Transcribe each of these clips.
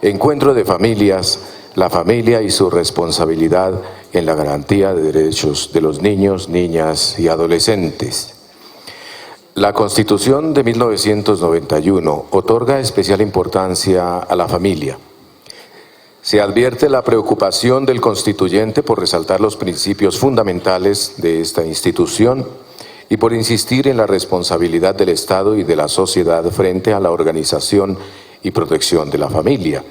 Encuentro de familias, la familia y su responsabilidad en la garantía de derechos de los niños, niñas y adolescentes. La Constitución de 1991 otorga especial importancia a la familia. Se advierte la preocupación del constituyente por resaltar los principios fundamentales de esta institución y por insistir en la responsabilidad del Estado y de la sociedad frente a la organización y protección de la familia.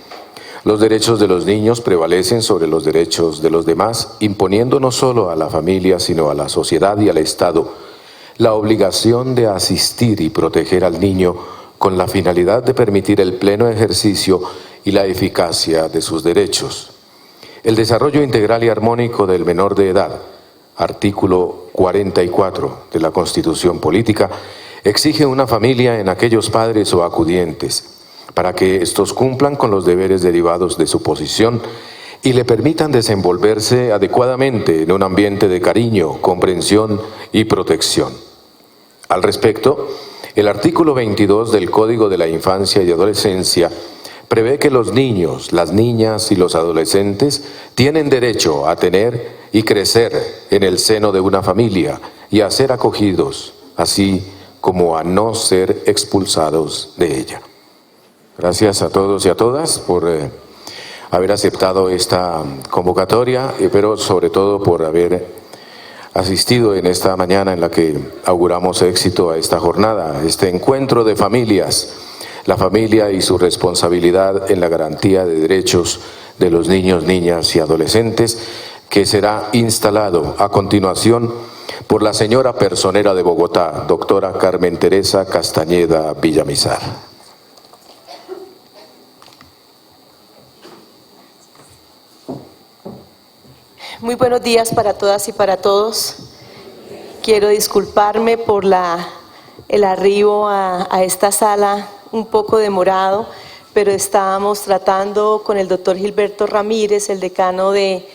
Los derechos de los niños prevalecen sobre los derechos de los demás, imponiendo no solo a la familia, sino a la sociedad y al Estado la obligación de asistir y proteger al niño con la finalidad de permitir el pleno ejercicio y la eficacia de sus derechos. El desarrollo integral y armónico del menor de edad, artículo 44 de la Constitución Política, exige una familia en aquellos padres o acudientes para que estos cumplan con los deberes derivados de su posición y le permitan desenvolverse adecuadamente en un ambiente de cariño, comprensión y protección. Al respecto, el artículo 22 del Código de la Infancia y Adolescencia prevé que los niños, las niñas y los adolescentes tienen derecho a tener y crecer en el seno de una familia y a ser acogidos, así como a no ser expulsados de ella. Gracias a todos y a todas por haber aceptado esta convocatoria, pero sobre todo por haber asistido en esta mañana en la que auguramos éxito a esta jornada, este encuentro de familias, la familia y su responsabilidad en la garantía de derechos de los niños, niñas y adolescentes, que será instalado a continuación por la señora personera de Bogotá, doctora Carmen Teresa Castañeda Villamizar. Muy buenos días para todas y para todos. Quiero disculparme por el arribo a esta sala un poco demorado, pero estábamos tratando con el doctor Gilberto Ramírez, el decano de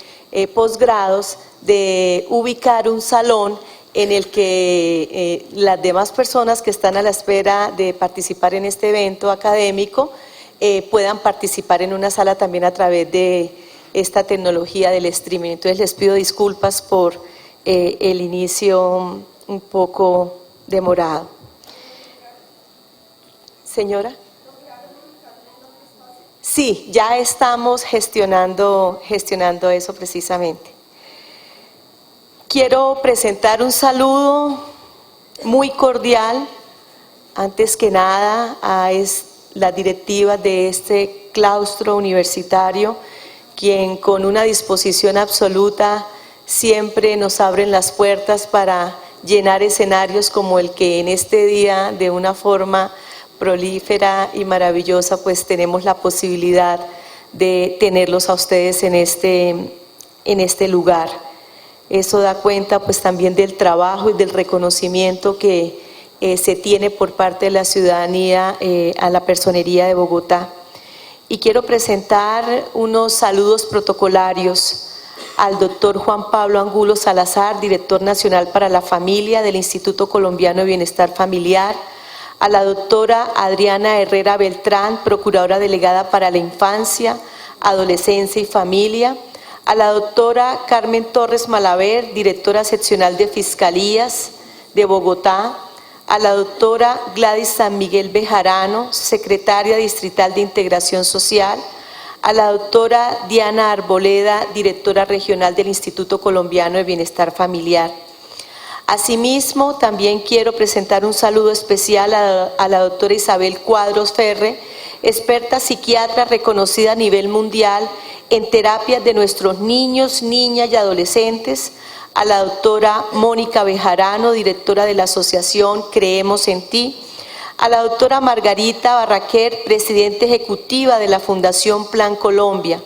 posgrados, de ubicar un salón en el que las demás personas que están a la espera de participar en este evento académico puedan participar en una sala también a través de esta tecnología del streaming. Entonces les pido disculpas por el inicio un poco demorado. Señora. Sí, ya estamos gestionando eso precisamente. Quiero presentar un saludo muy cordial, antes que nada, a las directivas de este claustro universitario, quien con una disposición absoluta siempre nos abren las puertas para llenar escenarios como el que en este día, de una forma prolífera y maravillosa, pues tenemos la posibilidad de tenerlos a ustedes en este lugar. Eso da cuenta pues también del trabajo y del reconocimiento que se tiene por parte de la ciudadanía a la Personería de Bogotá. Y quiero presentar unos saludos protocolarios al doctor Juan Pablo Angulo Salazar, director nacional para la familia del Instituto Colombiano de Bienestar Familiar, a la doctora Adriana Herrera Beltrán, procuradora delegada para la infancia, adolescencia y familia, a la doctora Carmen Torres Malaver, directora seccional de Fiscalías de Bogotá, a la doctora Gladys San Miguel Bejarano, secretaria distrital de Integración Social, a la doctora Diana Arboleda, directora regional del Instituto Colombiano de Bienestar Familiar. Asimismo, también quiero presentar un saludo especial a la doctora Isabel Cuadros Ferre, experta psiquiatra reconocida a nivel mundial en terapias de nuestros niños, niñas y adolescentes, a la doctora Mónica Bejarano, directora de la asociación Creemos en Ti, a la doctora Margarita Barraquer, presidenta ejecutiva de la Fundación Plan Colombia,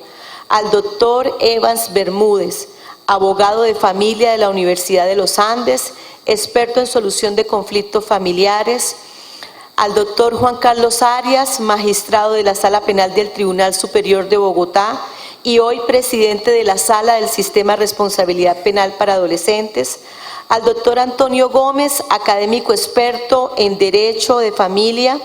al doctor Evans Bermúdez, abogado de familia de la Universidad de los Andes, experto en solución de conflictos familiares, al doctor Juan Carlos Arias, magistrado de la Sala Penal del Tribunal Superior de Bogotá y hoy presidente de la Sala del Sistema de Responsabilidad Penal para Adolescentes, al doctor Antonio Gómez, académico experto en Derecho de Familia,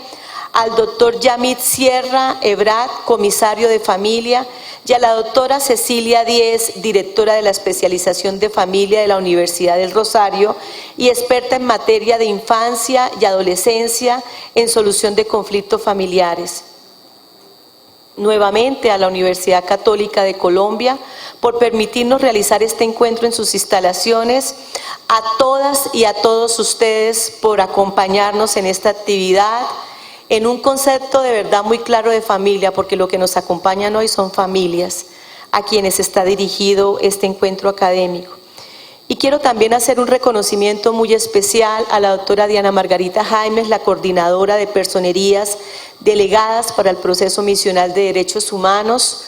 al doctor Yamit Sierra Ebrat, comisario de familia, y a la doctora Cecilia Díez, directora de la especialización de familia de la Universidad del Rosario y experta en materia de infancia y adolescencia en solución de conflictos familiares. Nuevamente a la Universidad Católica de Colombia por permitirnos realizar este encuentro en sus instalaciones, a todas y a todos ustedes por acompañarnos en esta actividad, en un concepto de verdad muy claro de familia, porque lo que nos acompañan hoy son familias a quienes está dirigido este encuentro académico. Y quiero también hacer un reconocimiento muy especial a la doctora Diana Margarita Jaimes, la coordinadora de personerías delegadas para el proceso misional de derechos humanos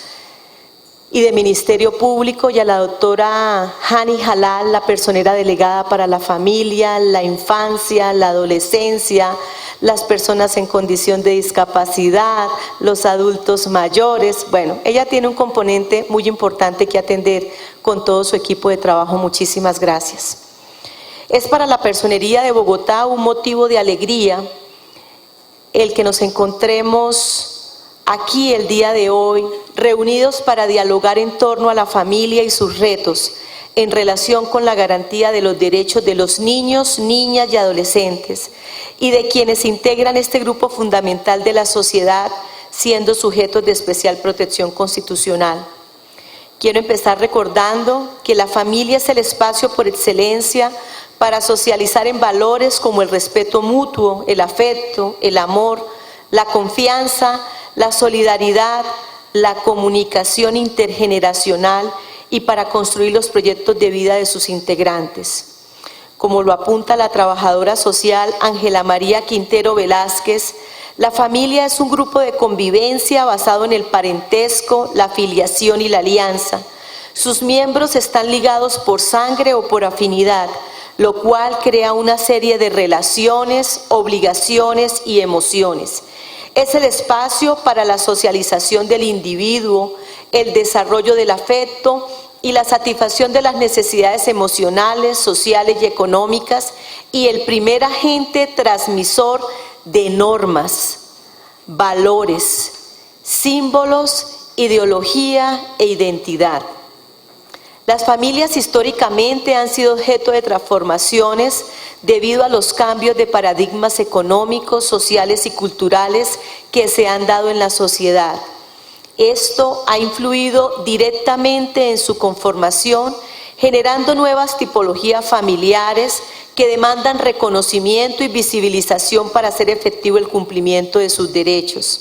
y de Ministerio Público, y a la doctora Hani Jalal, la personera delegada para la familia, la infancia, la adolescencia, las personas en condición de discapacidad, los adultos mayores. Bueno, ella tiene un componente muy importante que atender con todo su equipo de trabajo. Muchísimas gracias. Es para la Personería de Bogotá un motivo de alegría el que nos encontremos aquí el día de hoy, reunidos para dialogar en torno a la familia y sus retos en relación con la garantía de los derechos de los niños, niñas y adolescentes y de quienes integran este grupo fundamental de la sociedad, siendo sujetos de especial protección constitucional. Quiero empezar recordando que la familia es el espacio por excelencia para socializar en valores como el respeto mutuo, el afecto, el amor, la confianza, la solidaridad, la comunicación intergeneracional y para construir los proyectos de vida de sus integrantes. Como lo apunta la trabajadora social Ángela María Quintero Velázquez, la familia es un grupo de convivencia basado en el parentesco, la filiación y la alianza. Sus miembros están ligados por sangre o por afinidad, lo cual crea una serie de relaciones, obligaciones y emociones. Es el espacio para la socialización del individuo, el desarrollo del afecto y la satisfacción de las necesidades emocionales, sociales y económicas, y el primer agente transmisor de normas, valores, símbolos, ideología e identidad. Las familias históricamente han sido objeto de transformaciones debido a los cambios de paradigmas económicos, sociales y culturales que se han dado en la sociedad. Esto ha influido directamente en su conformación, generando nuevas tipologías familiares que demandan reconocimiento y visibilización para hacer efectivo el cumplimiento de sus derechos.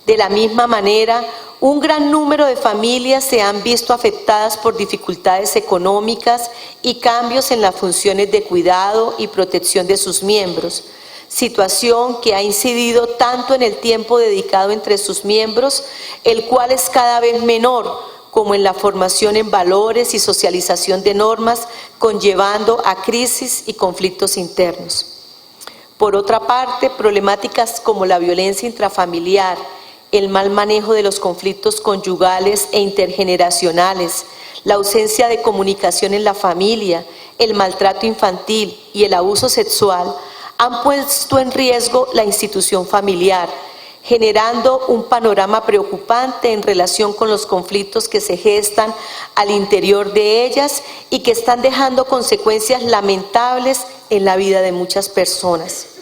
De la misma manera, un gran número de familias se han visto afectadas por dificultades económicas y cambios en las funciones de cuidado y protección de sus miembros, situación que ha incidido tanto en el tiempo dedicado entre sus miembros, el cual es cada vez menor, como en la formación en valores y socialización de normas, conllevando a crisis y conflictos internos. Por otra parte, problemáticas como la violencia intrafamiliar, el mal manejo de los conflictos conyugales e intergeneracionales, la ausencia de comunicación en la familia, el maltrato infantil y el abuso sexual han puesto en riesgo la institución familiar, generando un panorama preocupante en relación con los conflictos que se gestan al interior de ellas y que están dejando consecuencias lamentables en la vida de muchas personas.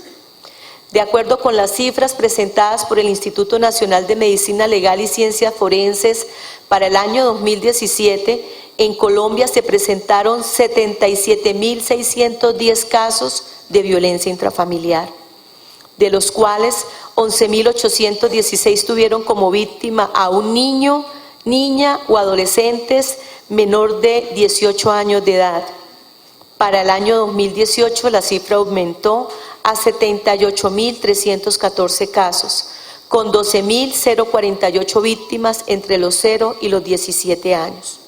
De acuerdo con las cifras presentadas por el Instituto Nacional de Medicina Legal y Ciencias Forenses para el año 2017, en Colombia se presentaron 77.610 casos de violencia intrafamiliar, de los cuales 11.816 tuvieron como víctima a un niño, niña o adolescentes menor de 18 años de edad. Para el año 2018 la cifra aumentó a 78.314 casos, con 12.048 víctimas entre los 0 y los 17 años.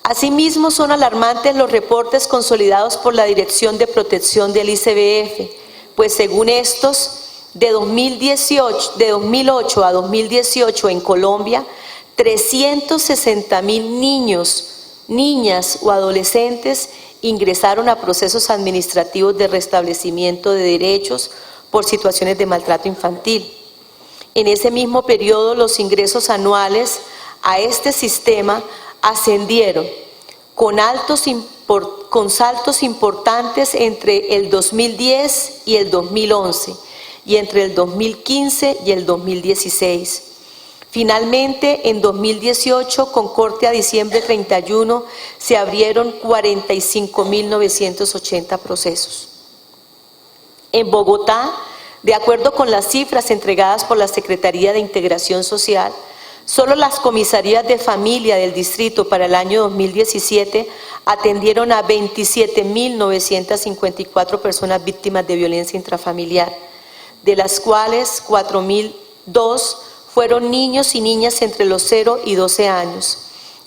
Asimismo, son alarmantes los reportes consolidados por la Dirección de Protección del ICBF, pues según estos, de 2008 a 2018 en Colombia, 360.000 niños, niñas o adolescentes ingresaron a procesos administrativos de restablecimiento de derechos por situaciones de maltrato infantil. En ese mismo periodo, los ingresos anuales a este sistema ascendieron con saltos importantes entre el 2010 y el 2011 y entre el 2015 y el 2016. Finalmente, en 2018, con corte a diciembre 31, se abrieron 45.980 procesos. En Bogotá, de acuerdo con las cifras entregadas por la Secretaría de Integración Social, solo las comisarías de familia del distrito para el año 2017 atendieron a 27.954 personas víctimas de violencia intrafamiliar, de las cuales 4.002 fueron niños y niñas entre los 0 y 12 años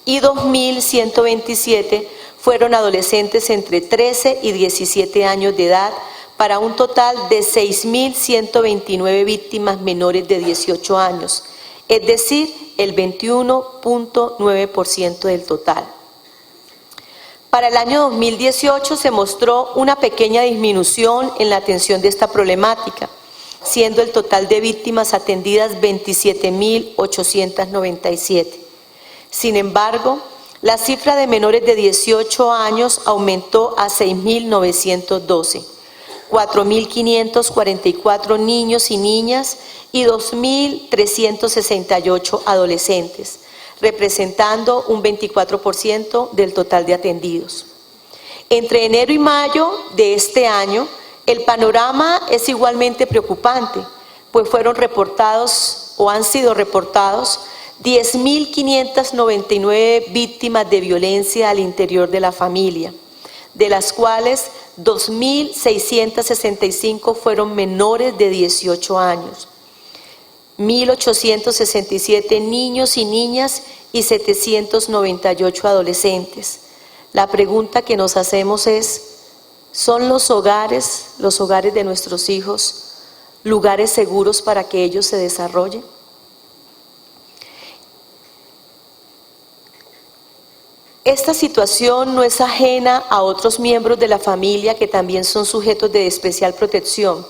y 2.127 fueron adolescentes entre 13 y 17 años de edad, para un total de 6.129 víctimas menores de 18 años, es decir, el 21.9% del total. Para el año 2018 se mostró una pequeña disminución en la atención de esta problemática, siendo el total de víctimas atendidas 27.897. Sin embargo, la cifra de menores de 18 años aumentó a 6.912. 4.544 niños y niñas y 2.368 adolescentes, representando un 24% del total de atendidos. Entre enero y mayo de este año, el panorama es igualmente preocupante, pues fueron reportados o han sido reportados 10.599 víctimas de violencia al interior de la familia, de las cuales 2.665 fueron menores de 18 años, 1.867 niños y niñas y 798 adolescentes. La pregunta que nos hacemos es, ¿son los hogares de nuestros hijos, lugares seguros para que ellos se desarrollen? Esta situación no es ajena a otros miembros de la familia que también son sujetos de especial protección.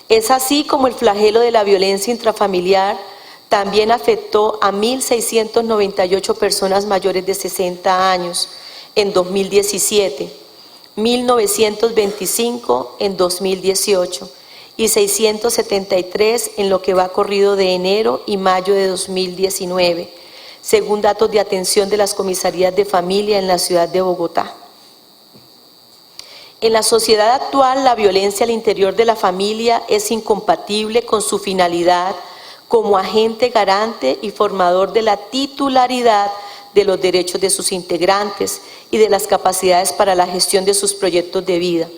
Es así como el flagelo de la violencia intrafamiliar también afectó a 1.698 personas mayores de 60 años en 2017, 1.925 en 2018 y 673 en lo que va corrido de enero y mayo de 2019. Según datos de atención de las comisarías de familia en la ciudad de Bogotá. En la sociedad actual, la violencia al interior de la familia es incompatible con su finalidad como agente garante y formador de la titularidad de los derechos de sus integrantes y de las capacidades para la gestión de sus proyectos de vida.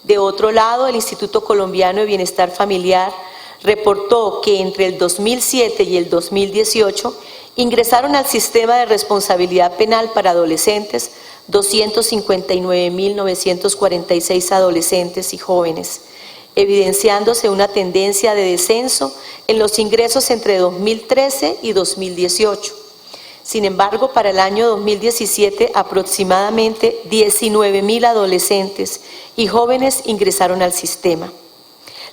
De otro lado, el Instituto Colombiano de Bienestar Familiar reportó que entre el 2007 y el 2018 ingresaron al sistema de responsabilidad penal para adolescentes 259.946 adolescentes y jóvenes, evidenciándose una tendencia de descenso en los ingresos entre 2013 y 2018. Sin embargo, para el año 2017, aproximadamente 19.000 adolescentes y jóvenes ingresaron al sistema.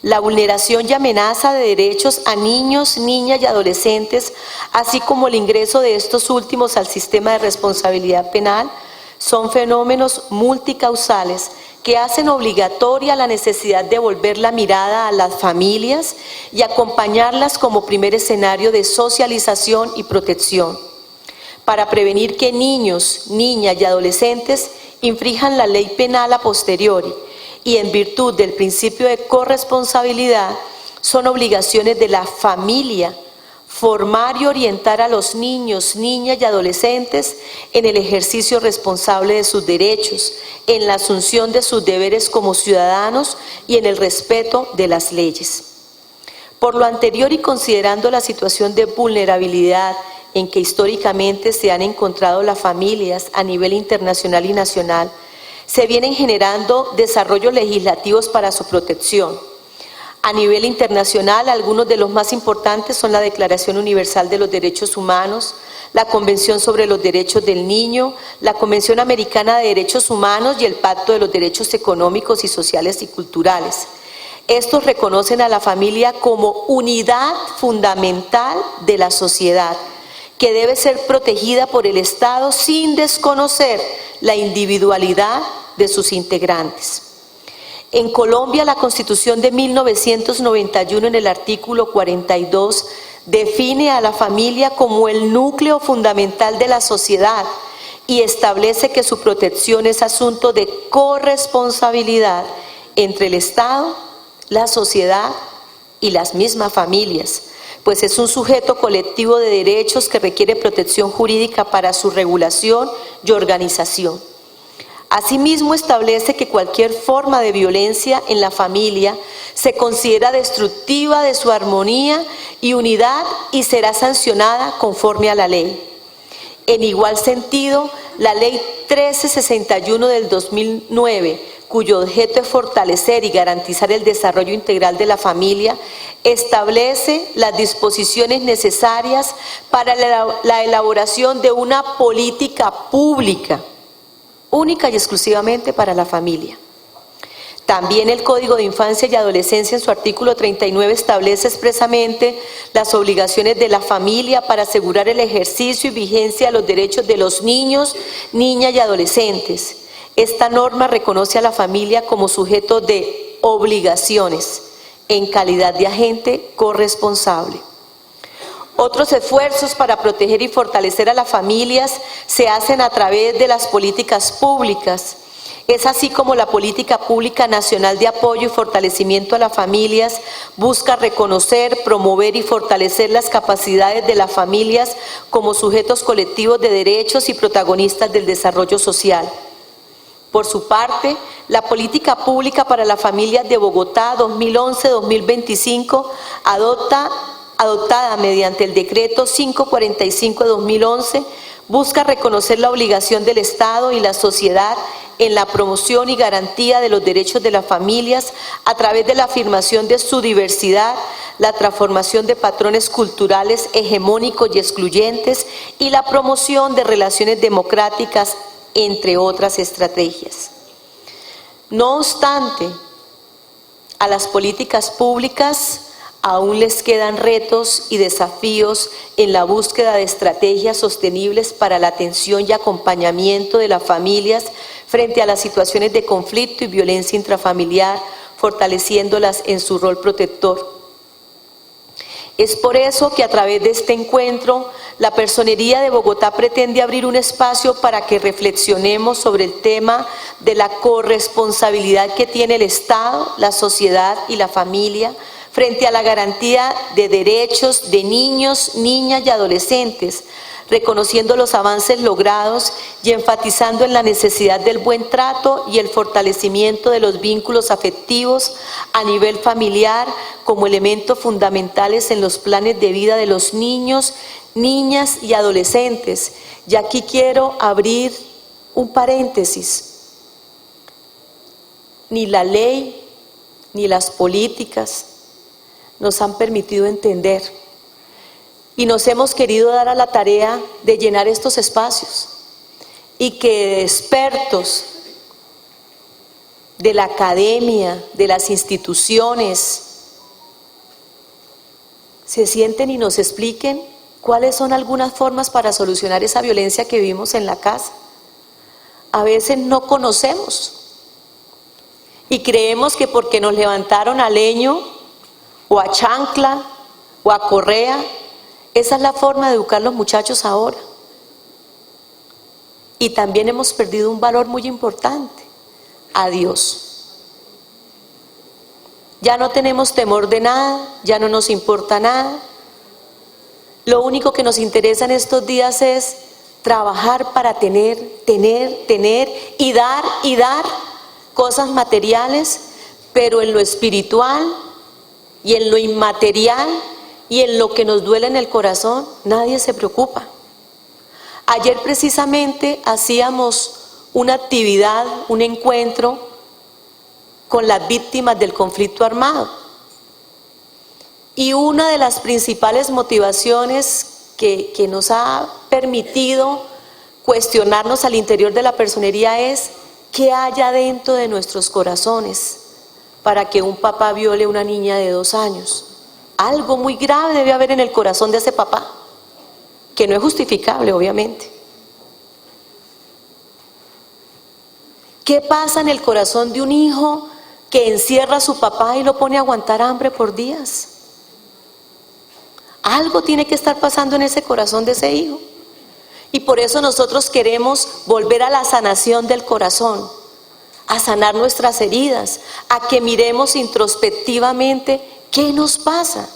La vulneración y amenaza de derechos a niños, niñas y adolescentes, así como el ingreso de estos últimos al sistema de responsabilidad penal, son fenómenos multicausales que hacen obligatoria la necesidad de volver la mirada a las familias y acompañarlas como primer escenario de socialización y protección, para prevenir que niños, niñas y adolescentes infrinjan la ley penal a posteriori, y en virtud del principio de corresponsabilidad, son obligaciones de la familia formar y orientar a los niños, niñas y adolescentes en el ejercicio responsable de sus derechos, en la asunción de sus deberes como ciudadanos y en el respeto de las leyes. Por lo anterior y considerando la situación de vulnerabilidad en que históricamente se han encontrado las familias a nivel internacional y nacional, se vienen generando desarrollos legislativos para su protección. A nivel internacional, algunos de los más importantes son la Declaración Universal de los Derechos Humanos, la Convención sobre los Derechos del Niño, la Convención Americana de Derechos Humanos y el Pacto de los Derechos Económicos y Sociales y Culturales. Estos reconocen a la familia como unidad fundamental de la sociedad, que debe ser protegida por el Estado sin desconocer la individualidad de sus integrantes. En Colombia, la Constitución de 1991, en el artículo 42, define a la familia como el núcleo fundamental de la sociedad y establece que su protección es asunto de corresponsabilidad entre el Estado, la sociedad y las mismas familias, pues es un sujeto colectivo de derechos que requiere protección jurídica para su regulación y organización. Asimismo, establece que cualquier forma de violencia en la familia se considera destructiva de su armonía y unidad y será sancionada conforme a la ley. En igual sentido, la Ley 1361 del 2009, cuyo objeto es fortalecer y garantizar el desarrollo integral de la familia, establece las disposiciones necesarias para la elaboración de una política pública, única y exclusivamente para la familia. También el Código de Infancia y Adolescencia, en su artículo 39, establece expresamente las obligaciones de la familia para asegurar el ejercicio y vigencia de los derechos de los niños, niñas y adolescentes. Esta norma reconoce a la familia como sujeto de obligaciones en calidad de agente corresponsable. Otros esfuerzos para proteger y fortalecer a las familias se hacen a través de las políticas públicas. Es así como la Política Pública Nacional de Apoyo y Fortalecimiento a las Familias busca reconocer, promover y fortalecer las capacidades de las familias como sujetos colectivos de derechos y protagonistas del desarrollo social. Por su parte, la Política Pública para las Familias de Bogotá 2011-2025, adoptada mediante el Decreto 545 de 2011, busca reconocer la obligación del Estado y la sociedad en la promoción y garantía de los derechos de las familias a través de la afirmación de su diversidad, la transformación de patrones culturales hegemónicos y excluyentes y la promoción de relaciones democráticas, entre otras estrategias. No obstante, a las políticas públicas aún les quedan retos y desafíos en la búsqueda de estrategias sostenibles para la atención y acompañamiento de las familias frente a las situaciones de conflicto y violencia intrafamiliar, fortaleciéndolas en su rol protector. Es por eso que a través de este encuentro, la Personería de Bogotá pretende abrir un espacio para que reflexionemos sobre el tema de la corresponsabilidad que tiene el Estado, la sociedad y la familia frente a la garantía de derechos de niños, niñas y adolescentes, reconociendo los avances logrados y enfatizando en la necesidad del buen trato y el fortalecimiento de los vínculos afectivos a nivel familiar como elementos fundamentales en los planes de vida de los niños, niñas y adolescentes. Y aquí quiero abrir un paréntesis. Ni la ley ni las políticas nos han permitido entender y nos hemos querido dar a la tarea de llenar estos espacios y que expertos de la academia, de las instituciones, se sienten y nos expliquen cuáles son algunas formas para solucionar esa violencia que vivimos en la casa. A veces no conocemos y creemos que porque nos levantaron a leño o a chancla o a correa, esa es la forma de educar a los muchachos ahora. Y también hemos perdido un valor muy importante, a Dios. Ya no tenemos temor de nada, ya no nos importa nada. Lo único que nos interesa en estos días es trabajar para tener y dar cosas materiales, pero en lo espiritual y en lo inmaterial y en lo que nos duele en el corazón, nadie se preocupa. Ayer precisamente hacíamos una actividad, un encuentro con las víctimas del conflicto armado. Y una de las principales motivaciones que nos ha permitido cuestionarnos al interior de la personería es qué hay adentro de nuestros corazones, para que un papá viole a una niña de 2 años. Algo muy grave debe haber en el corazón de ese papá, que no es justificable, obviamente. ¿Qué pasa en el corazón de un hijo que encierra a su papá y lo pone a aguantar hambre por días? Algo tiene que estar pasando en ese corazón de ese hijo. Y por eso nosotros queremos volver a la sanación del corazón, a sanar nuestras heridas, a que miremos introspectivamente qué nos pasa.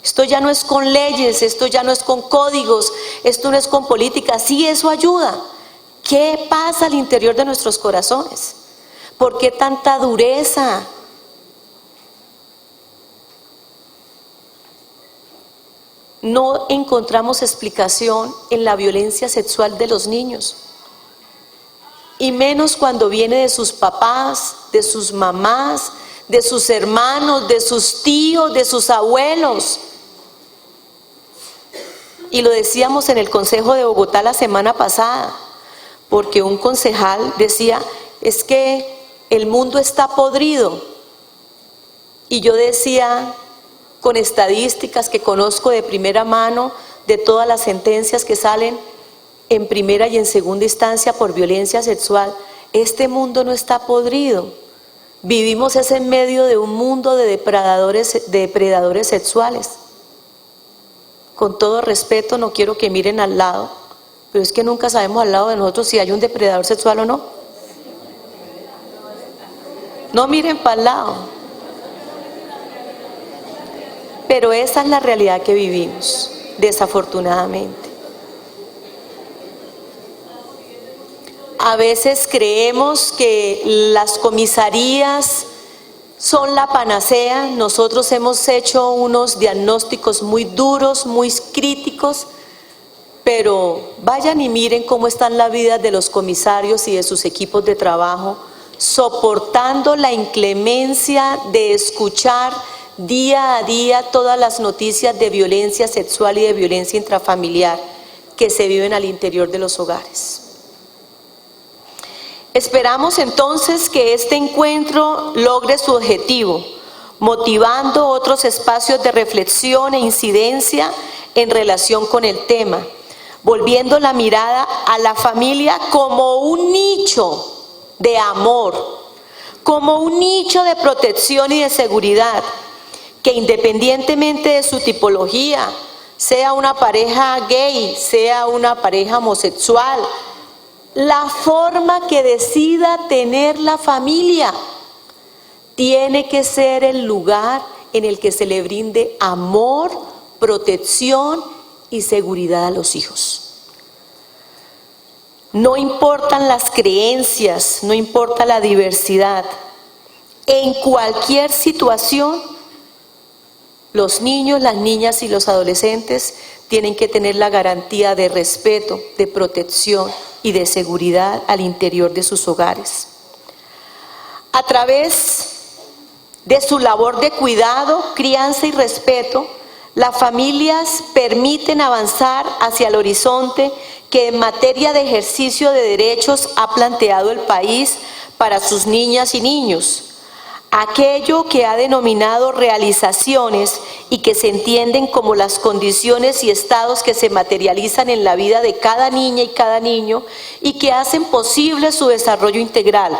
Esto ya no es con leyes, esto ya no es con códigos, esto no es con política. Sí, eso ayuda. ¿Qué pasa al interior de nuestros corazones? ¿Por qué tanta dureza? No encontramos explicación en la violencia sexual de los niños. Y menos cuando viene de sus papás, de sus mamás, de sus hermanos, de sus tíos, de sus abuelos. Y lo decíamos en el Consejo de Bogotá la semana pasada, porque un concejal decía, es que el mundo está podrido. Y yo decía, con estadísticas que conozco de primera mano, de todas las sentencias que salen en primera y en segunda instancia por violencia sexual, este mundo no está podrido. Vivimos en medio de un mundo de depredadores sexuales. Con todo respeto, no quiero que miren al lado, pero es que nunca sabemos al lado de nosotros si hay un depredador sexual o no. No miren para el lado. Pero esa es la realidad que vivimos, desafortunadamente. A veces creemos que las comisarías son la panacea. Nosotros hemos hecho unos diagnósticos muy duros, muy críticos, pero vayan y miren cómo están las vidas de los comisarios y de sus equipos de trabajo, soportando la inclemencia de escuchar día a día todas las noticias de violencia sexual y de violencia intrafamiliar que se viven al interior de los hogares. Esperamos entonces que este encuentro logre su objetivo, motivando otros espacios de reflexión e incidencia en relación con el tema, volviendo la mirada a la familia como un nicho de amor, como un nicho de protección y de seguridad, que independientemente de su tipología, sea una pareja gay, sea una pareja homosexual, la forma que decida tener la familia tiene que ser el lugar en el que se le brinde amor, protección y seguridad a los hijos. No importan las creencias, no importa la diversidad. En cualquier situación, los niños, las niñas y los adolescentes tienen que tener la garantía de respeto, de protección y de seguridad al interior de sus hogares. A través de su labor de cuidado, crianza y respeto, las familias permiten avanzar hacia el horizonte que en materia de ejercicio de derechos ha planteado el país para sus niñas y niños. Aquello que ha denominado realizaciones y que se entienden como las condiciones y estados que se materializan en la vida de cada niña y cada niño y que hacen posible su desarrollo integral.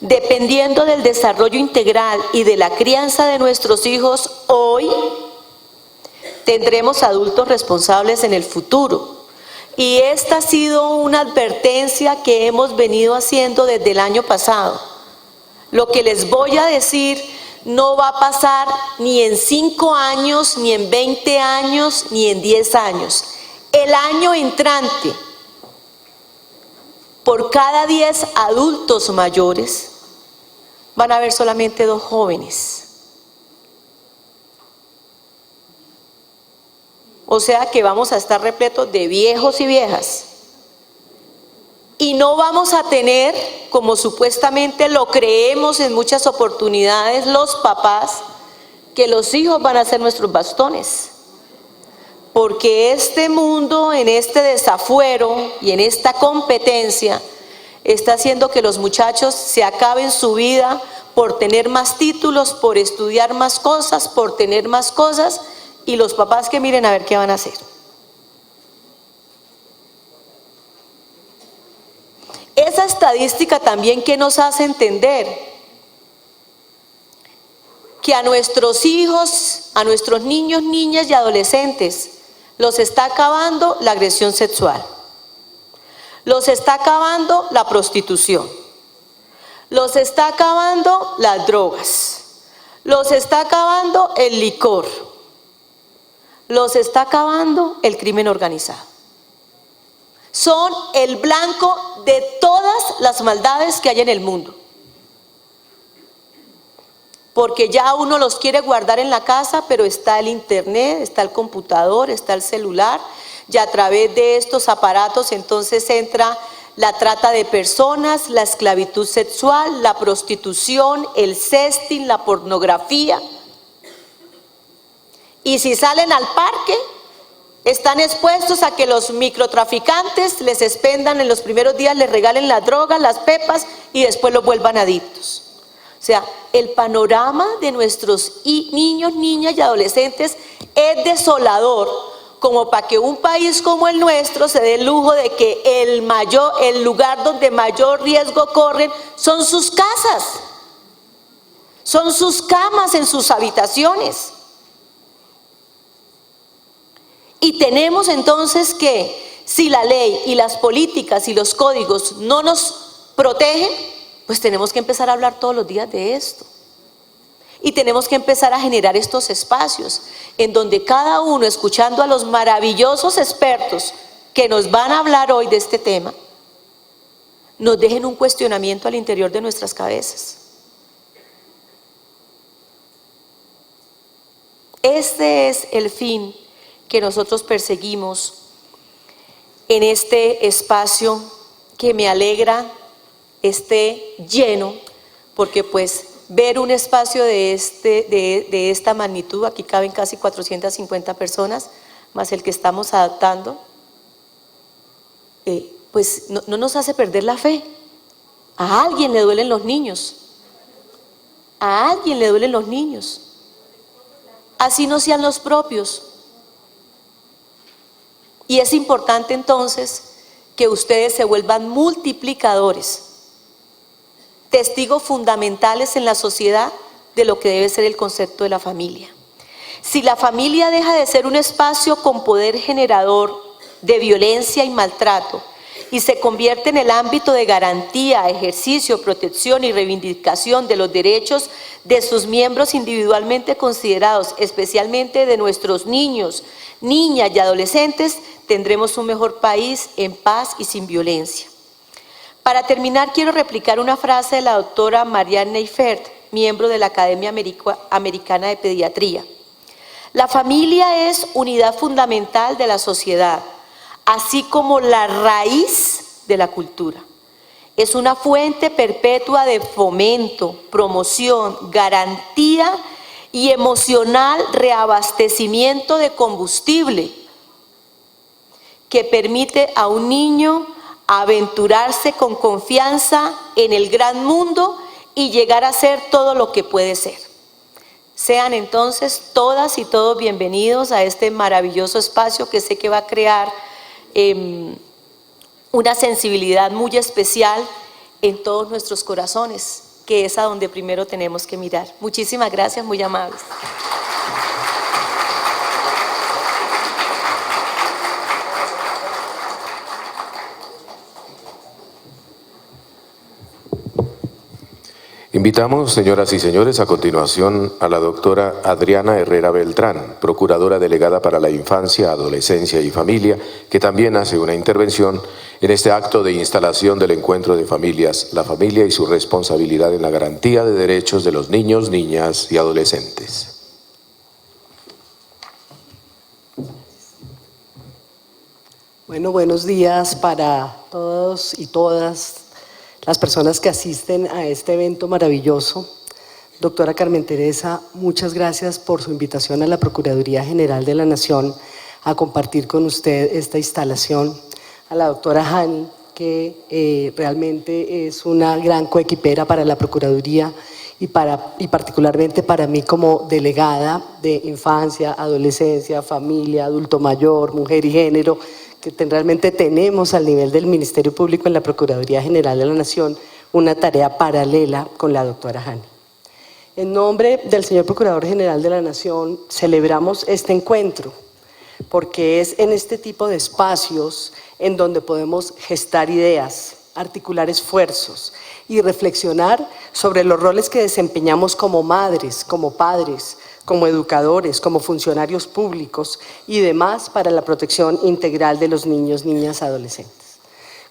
Dependiendo del desarrollo integral y de la crianza de nuestros hijos hoy, tendremos adultos responsables en el futuro. Y esta ha sido una advertencia que hemos venido haciendo desde el año pasado. Lo que les voy a decir no va a pasar ni en 5 años, ni en 20 años, ni en 10 años. El año entrante, por cada 10 adultos mayores, van a haber solamente 2 jóvenes. O sea que vamos a estar repletos de viejos y viejas. Y no vamos a tener, como supuestamente lo creemos en muchas oportunidades los papás, que los hijos van a ser nuestros bastones. Porque este mundo, en este desafuero y en esta competencia, está haciendo que los muchachos se acaben su vida por tener más títulos, por estudiar más cosas, por tener más cosas, y los papás que miren a ver qué van a hacer. Esa estadística también que nos hace entender que a nuestros hijos, a nuestros niños, niñas y adolescentes los está acabando la agresión sexual, los está acabando la prostitución, los está acabando las drogas, los está acabando el licor, los está acabando el crimen organizado. Son el blanco de todas las maldades que hay en el mundo. Porque ya uno los quiere guardar en la casa, pero está el internet, está el computador, está el celular, y a través de estos aparatos entonces entra la trata de personas, la esclavitud sexual, la prostitución, el sexting, la pornografía. Y si salen al parque, están expuestos a que los microtraficantes les expendan en los primeros días, les regalen las drogas, las pepas y después los vuelvan adictos. O sea, el panorama de nuestros niños, niñas y adolescentes es desolador, como para que un país como el nuestro se dé el lujo de que el lugar donde mayor riesgo corren son sus casas, son sus camas en sus habitaciones. Y tenemos entonces que, si la ley y las políticas y los códigos no nos protegen, pues tenemos que empezar a hablar todos los días de esto. Y tenemos que empezar a generar estos espacios en donde cada uno, escuchando a los maravillosos expertos que nos van a hablar hoy de este tema, nos dejen un cuestionamiento al interior de nuestras cabezas. Este es el fin que nosotros perseguimos en este espacio, que me alegra esté lleno, porque pues ver un espacio de esta magnitud, aquí caben casi 450 personas, más el que estamos adaptando, pues no nos hace perder la fe. A alguien le duelen los niños, a alguien le duelen los niños, así no sean los propios. Y es importante entonces que ustedes se vuelvan multiplicadores, testigos fundamentales en la sociedad de lo que debe ser el concepto de la familia. Si la familia deja de ser un espacio con poder generador de violencia y maltrato y se convierte en el ámbito de garantía, ejercicio, protección y reivindicación de los derechos de sus miembros individualmente considerados, especialmente de nuestros niños, niñas y adolescentes, tendremos un mejor país en paz y sin violencia. Para terminar, quiero replicar una frase de la doctora Marianne Neifert, miembro de la Academia Americana de Pediatría. La familia es unidad fundamental de la sociedad, así como la raíz de la cultura. Es una fuente perpetua de fomento, promoción, garantía y emocional reabastecimiento de combustible que permite a un niño aventurarse con confianza en el gran mundo y llegar a ser todo lo que puede ser. Sean entonces todas y todos bienvenidos a este maravilloso espacio que sé que va a crear una sensibilidad muy especial en todos nuestros corazones, que es a donde primero tenemos que mirar. Muchísimas gracias, muy amables. Invitamos, señoras y señores, a continuación a la doctora Adriana Herrera Beltrán, Procuradora Delegada para la Infancia, Adolescencia y Familia, que también hace una intervención en este acto de instalación del Encuentro de Familias, la familia y su responsabilidad en la garantía de derechos de los niños, niñas y adolescentes. Bueno, buenos días para todos y todas las personas que asisten a este evento maravilloso. Doctora Carmen Teresa, muchas gracias por su invitación a la Procuraduría General de la Nación a compartir con usted esta instalación. A la doctora Hani, que realmente es una gran coequipera para la Procuraduría y particularmente para mí como delegada de infancia, adolescencia, familia, adulto mayor, mujer y género, que realmente tenemos al nivel del Ministerio Público en la Procuraduría General de la Nación una tarea paralela con la doctora Hani. En nombre del señor Procurador General de la Nación celebramos este encuentro porque es en este tipo de espacios en donde podemos gestar ideas, articular esfuerzos y reflexionar sobre los roles que desempeñamos como madres, como padres, como educadores, como funcionarios públicos y demás para la protección integral de los niños, niñas, adolescentes.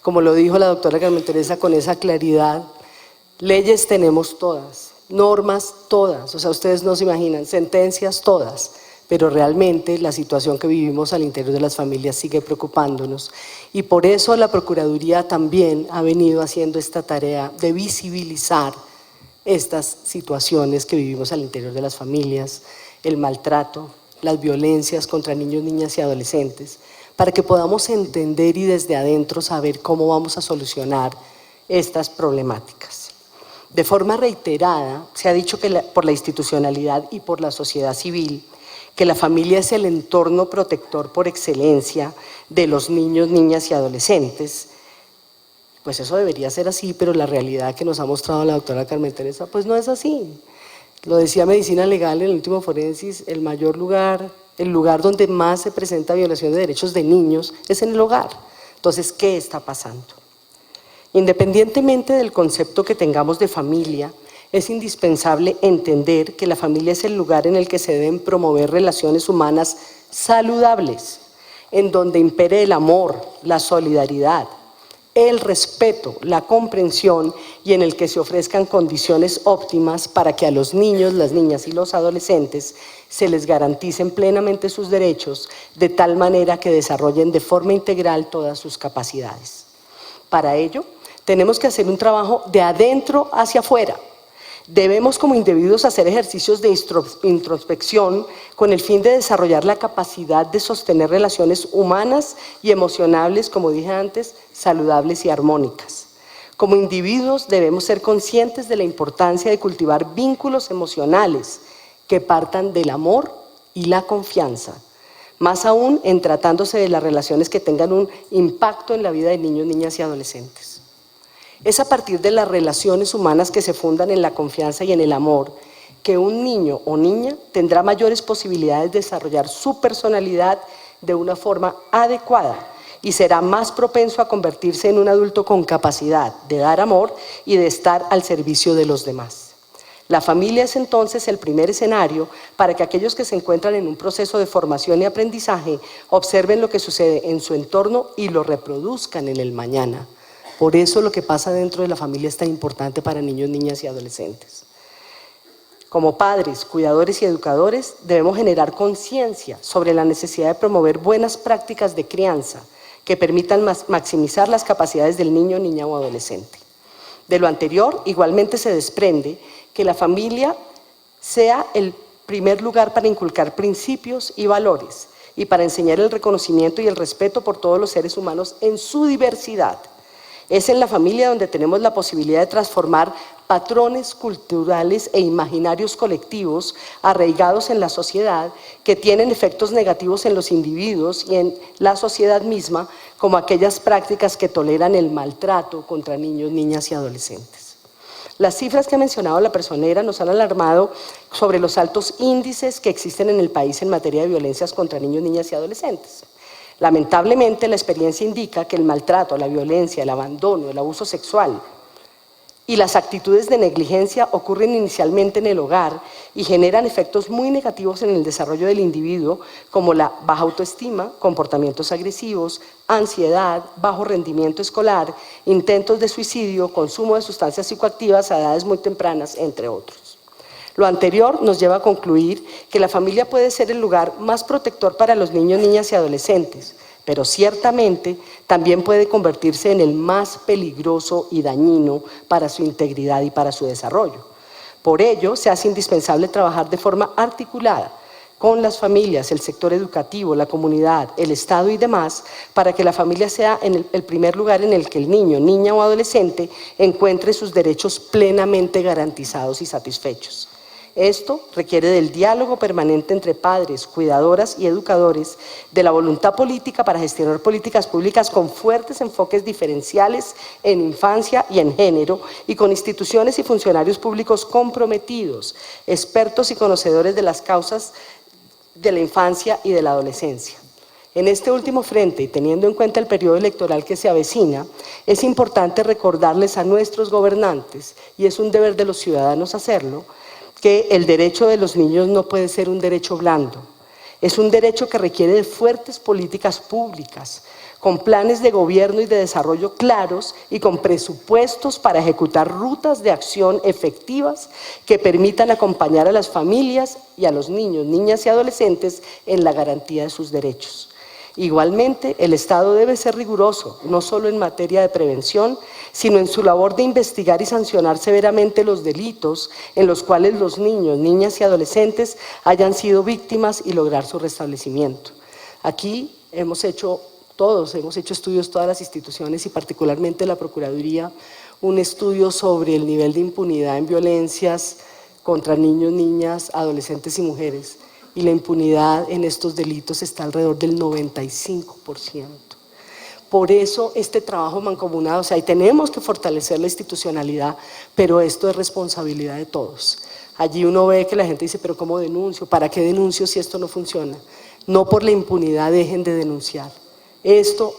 Como lo dijo la doctora Carmen Teresa con esa claridad, leyes tenemos todas, normas todas, o sea, ustedes no se imaginan, sentencias todas, pero realmente la situación que vivimos al interior de las familias sigue preocupándonos y por eso la Procuraduría también ha venido haciendo esta tarea de visibilizar estas situaciones que vivimos al interior de las familias, el maltrato, las violencias contra niños, niñas y adolescentes, para que podamos entender y desde adentro saber cómo vamos a solucionar estas problemáticas. De forma reiterada, se ha dicho que por la institucionalidad y por la sociedad civil, que la familia es el entorno protector por excelencia de los niños, niñas y adolescentes. Pues eso debería ser así, pero la realidad que nos ha mostrado la doctora Carmen Teresa, pues no es así. Lo decía Medicina Legal en el último Forensis, el lugar donde más se presenta violación de derechos de niños es en el hogar. Entonces, ¿qué está pasando? Independientemente del concepto que tengamos de familia, es indispensable entender que la familia es el lugar en el que se deben promover relaciones humanas saludables, en donde impere el amor, la solidaridad, el respeto, la comprensión y en el que se ofrezcan condiciones óptimas para que a los niños, las niñas y los adolescentes se les garanticen plenamente sus derechos de tal manera que desarrollen de forma integral todas sus capacidades. Para ello, tenemos que hacer un trabajo de adentro hacia afuera. Debemos como individuos hacer ejercicios de introspección con el fin de desarrollar la capacidad de sostener relaciones humanas y emocionales, como dije antes, saludables y armónicas. Como individuos debemos ser conscientes de la importancia de cultivar vínculos emocionales que partan del amor y la confianza, más aún en tratándose de las relaciones que tengan un impacto en la vida de niños, niñas y adolescentes. Es a partir de las relaciones humanas que se fundan en la confianza y en el amor que un niño o niña tendrá mayores posibilidades de desarrollar su personalidad de una forma adecuada y será más propenso a convertirse en un adulto con capacidad de dar amor y de estar al servicio de los demás. La familia es entonces el primer escenario para que aquellos que se encuentran en un proceso de formación y aprendizaje observen lo que sucede en su entorno y lo reproduzcan en el mañana. Por eso lo que pasa dentro de la familia es tan importante para niños, niñas y adolescentes. Como padres, cuidadores y educadores debemos generar conciencia sobre la necesidad de promover buenas prácticas de crianza que permitan maximizar las capacidades del niño, niña o adolescente. De lo anterior, igualmente se desprende que la familia sea el primer lugar para inculcar principios y valores y para enseñar el reconocimiento y el respeto por todos los seres humanos en su diversidad. Es en la familia donde tenemos la posibilidad de transformar patrones culturales e imaginarios colectivos arraigados en la sociedad que tienen efectos negativos en los individuos y en la sociedad misma, como aquellas prácticas que toleran el maltrato contra niños, niñas y adolescentes. Las cifras que ha mencionado la personera nos han alarmado sobre los altos índices que existen en el país en materia de violencias contra niños, niñas y adolescentes. Lamentablemente, la experiencia indica que el maltrato, la violencia, el abandono, el abuso sexual y las actitudes de negligencia ocurren inicialmente en el hogar y generan efectos muy negativos en el desarrollo del individuo, como la baja autoestima, comportamientos agresivos, ansiedad, bajo rendimiento escolar, intentos de suicidio, consumo de sustancias psicoactivas a edades muy tempranas, entre otros. Lo anterior nos lleva a concluir que la familia puede ser el lugar más protector para los niños, niñas y adolescentes, pero ciertamente también puede convertirse en el más peligroso y dañino para su integridad y para su desarrollo. Por ello, se hace indispensable trabajar de forma articulada con las familias, el sector educativo, la comunidad, el Estado y demás, para que la familia sea el primer lugar en el que el niño, niña o adolescente encuentre sus derechos plenamente garantizados y satisfechos. Esto requiere del diálogo permanente entre padres, cuidadoras y educadores, de la voluntad política para gestionar políticas públicas con fuertes enfoques diferenciales en infancia y en género, y con instituciones y funcionarios públicos comprometidos, expertos y conocedores de las causas de la infancia y de la adolescencia. En este último frente, y teniendo en cuenta el periodo electoral que se avecina, es importante recordarles a nuestros gobernantes, y es un deber de los ciudadanos hacerlo, que el derecho de los niños no puede ser un derecho blando. Es un derecho que requiere de fuertes políticas públicas, con planes de gobierno y de desarrollo claros y con presupuestos para ejecutar rutas de acción efectivas que permitan acompañar a las familias y a los niños, niñas y adolescentes en la garantía de sus derechos. Igualmente, el Estado debe ser riguroso, no solo en materia de prevención, sino en su labor de investigar y sancionar severamente los delitos en los cuales los niños, niñas y adolescentes hayan sido víctimas y lograr su restablecimiento. Aquí todos hemos hecho estudios, todas las instituciones y particularmente la Procuraduría, un estudio sobre el nivel de impunidad en violencias contra niños, niñas, adolescentes y mujeres. Y la impunidad en estos delitos está alrededor del 95%. Por eso este trabajo mancomunado, y tenemos que fortalecer la institucionalidad, pero esto es responsabilidad de todos. Allí uno ve que la gente dice, pero ¿cómo denuncio? ¿Para qué denuncio si esto no funciona? No por la impunidad dejen de denunciar. Esto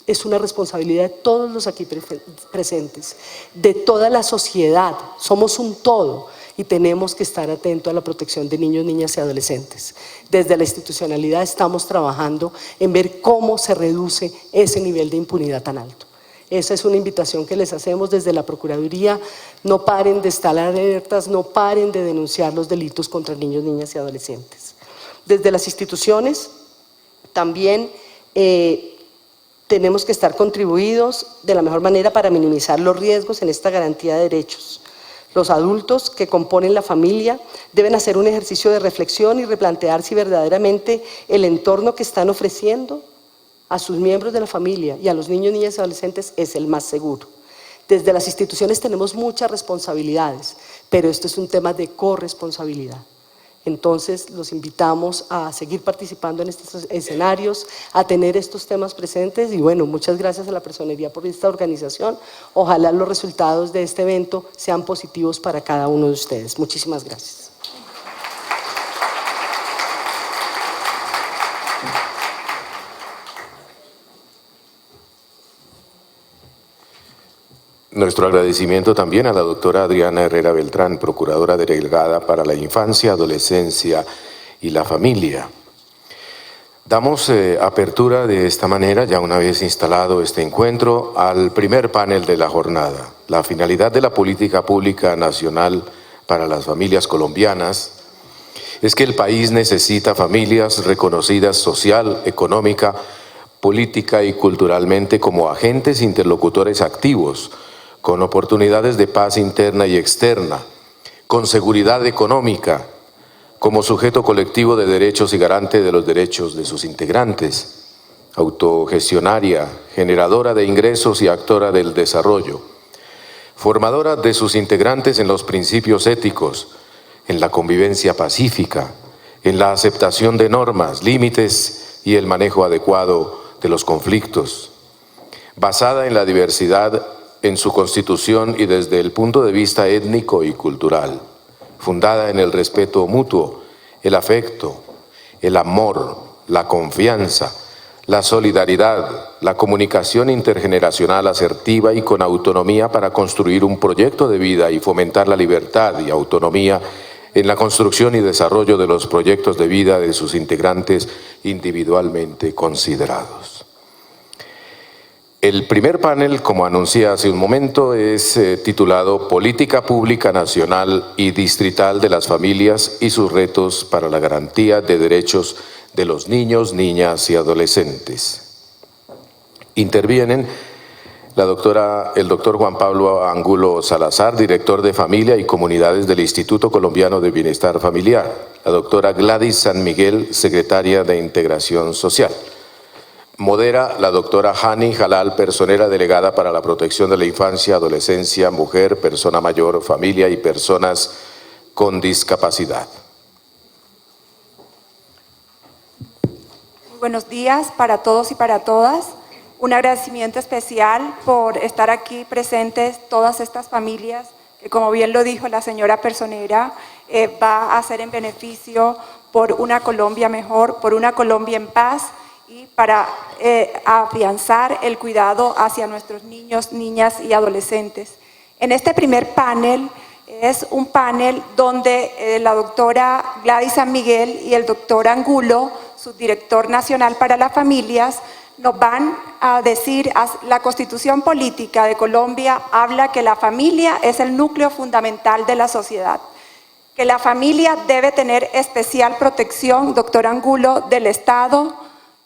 es una responsabilidad de todos los aquí presentes, de toda la sociedad, somos un todo. Y tenemos que estar atentos a la protección de niños, niñas y adolescentes. Desde la institucionalidad estamos trabajando en ver cómo se reduce ese nivel de impunidad tan alto. Esa es una invitación que les hacemos desde la Procuraduría. No paren de estar alertas, no paren de denunciar los delitos contra niños, niñas y adolescentes. Desde las instituciones también tenemos que estar contribuidos de la mejor manera para minimizar los riesgos en esta garantía de derechos. Los adultos que componen la familia deben hacer un ejercicio de reflexión y replantear si verdaderamente el entorno que están ofreciendo a sus miembros de la familia y a los niños, niñas y adolescentes es el más seguro. Desde las instituciones tenemos muchas responsabilidades, pero esto es un tema de corresponsabilidad. Entonces los invitamos a seguir participando en estos escenarios, a tener estos temas presentes y bueno, muchas gracias a la Personería por esta organización. Ojalá los resultados de este evento sean positivos para cada uno de ustedes. Muchísimas gracias. Nuestro agradecimiento también a la doctora Adriana Herrera Beltrán, Procuradora Delegada para la Infancia, Adolescencia y la Familia. Damos apertura de esta manera, ya una vez instalado este encuentro, al primer panel de la jornada. La finalidad de la política pública nacional para las familias colombianas es que el país necesita familias reconocidas social, económica, política y culturalmente como agentes interlocutores activos, con oportunidades de paz interna y externa, con seguridad económica, como sujeto colectivo de derechos y garante de los derechos de sus integrantes, autogestionaria, generadora de ingresos y actora del desarrollo, formadora de sus integrantes en los principios éticos, en la convivencia pacífica, en la aceptación de normas, límites y el manejo adecuado de los conflictos, basada en la diversidad en su constitución y desde el punto de vista étnico y cultural, fundada en el respeto mutuo, el afecto, el amor, la confianza, la solidaridad, la comunicación intergeneracional asertiva y con autonomía para construir un proyecto de vida y fomentar la libertad y autonomía en la construcción y desarrollo de los proyectos de vida de sus integrantes individualmente considerados. El primer panel, como anuncié hace un momento, es titulado Política Pública Nacional y Distrital de las Familias y sus retos para la garantía de derechos de los niños, niñas y adolescentes. Intervienen el doctor Juan Pablo Angulo Salazar, director de Familia y Comunidades del Instituto Colombiano de Bienestar Familiar. La doctora Gladys San Miguel, secretaria de Integración Social. Modera la doctora Hani Jalal, personera delegada para la protección de la infancia, adolescencia, mujer, persona mayor, familia y personas con discapacidad. Muy buenos días para todos y para todas. Un agradecimiento especial por estar aquí presentes todas estas familias que, como bien lo dijo la señora personera, va a ser en beneficio por una Colombia mejor, por una Colombia en paz y para afianzar el cuidado hacia nuestros niños, niñas y adolescentes. En este primer panel es un panel donde la doctora Gladys San Miguel y el doctor Angulo, subdirector nacional para las familias, nos van a decir, la Constitución Política de Colombia habla que la familia es el núcleo fundamental de la sociedad, que la familia debe tener especial protección, doctor Angulo, del Estado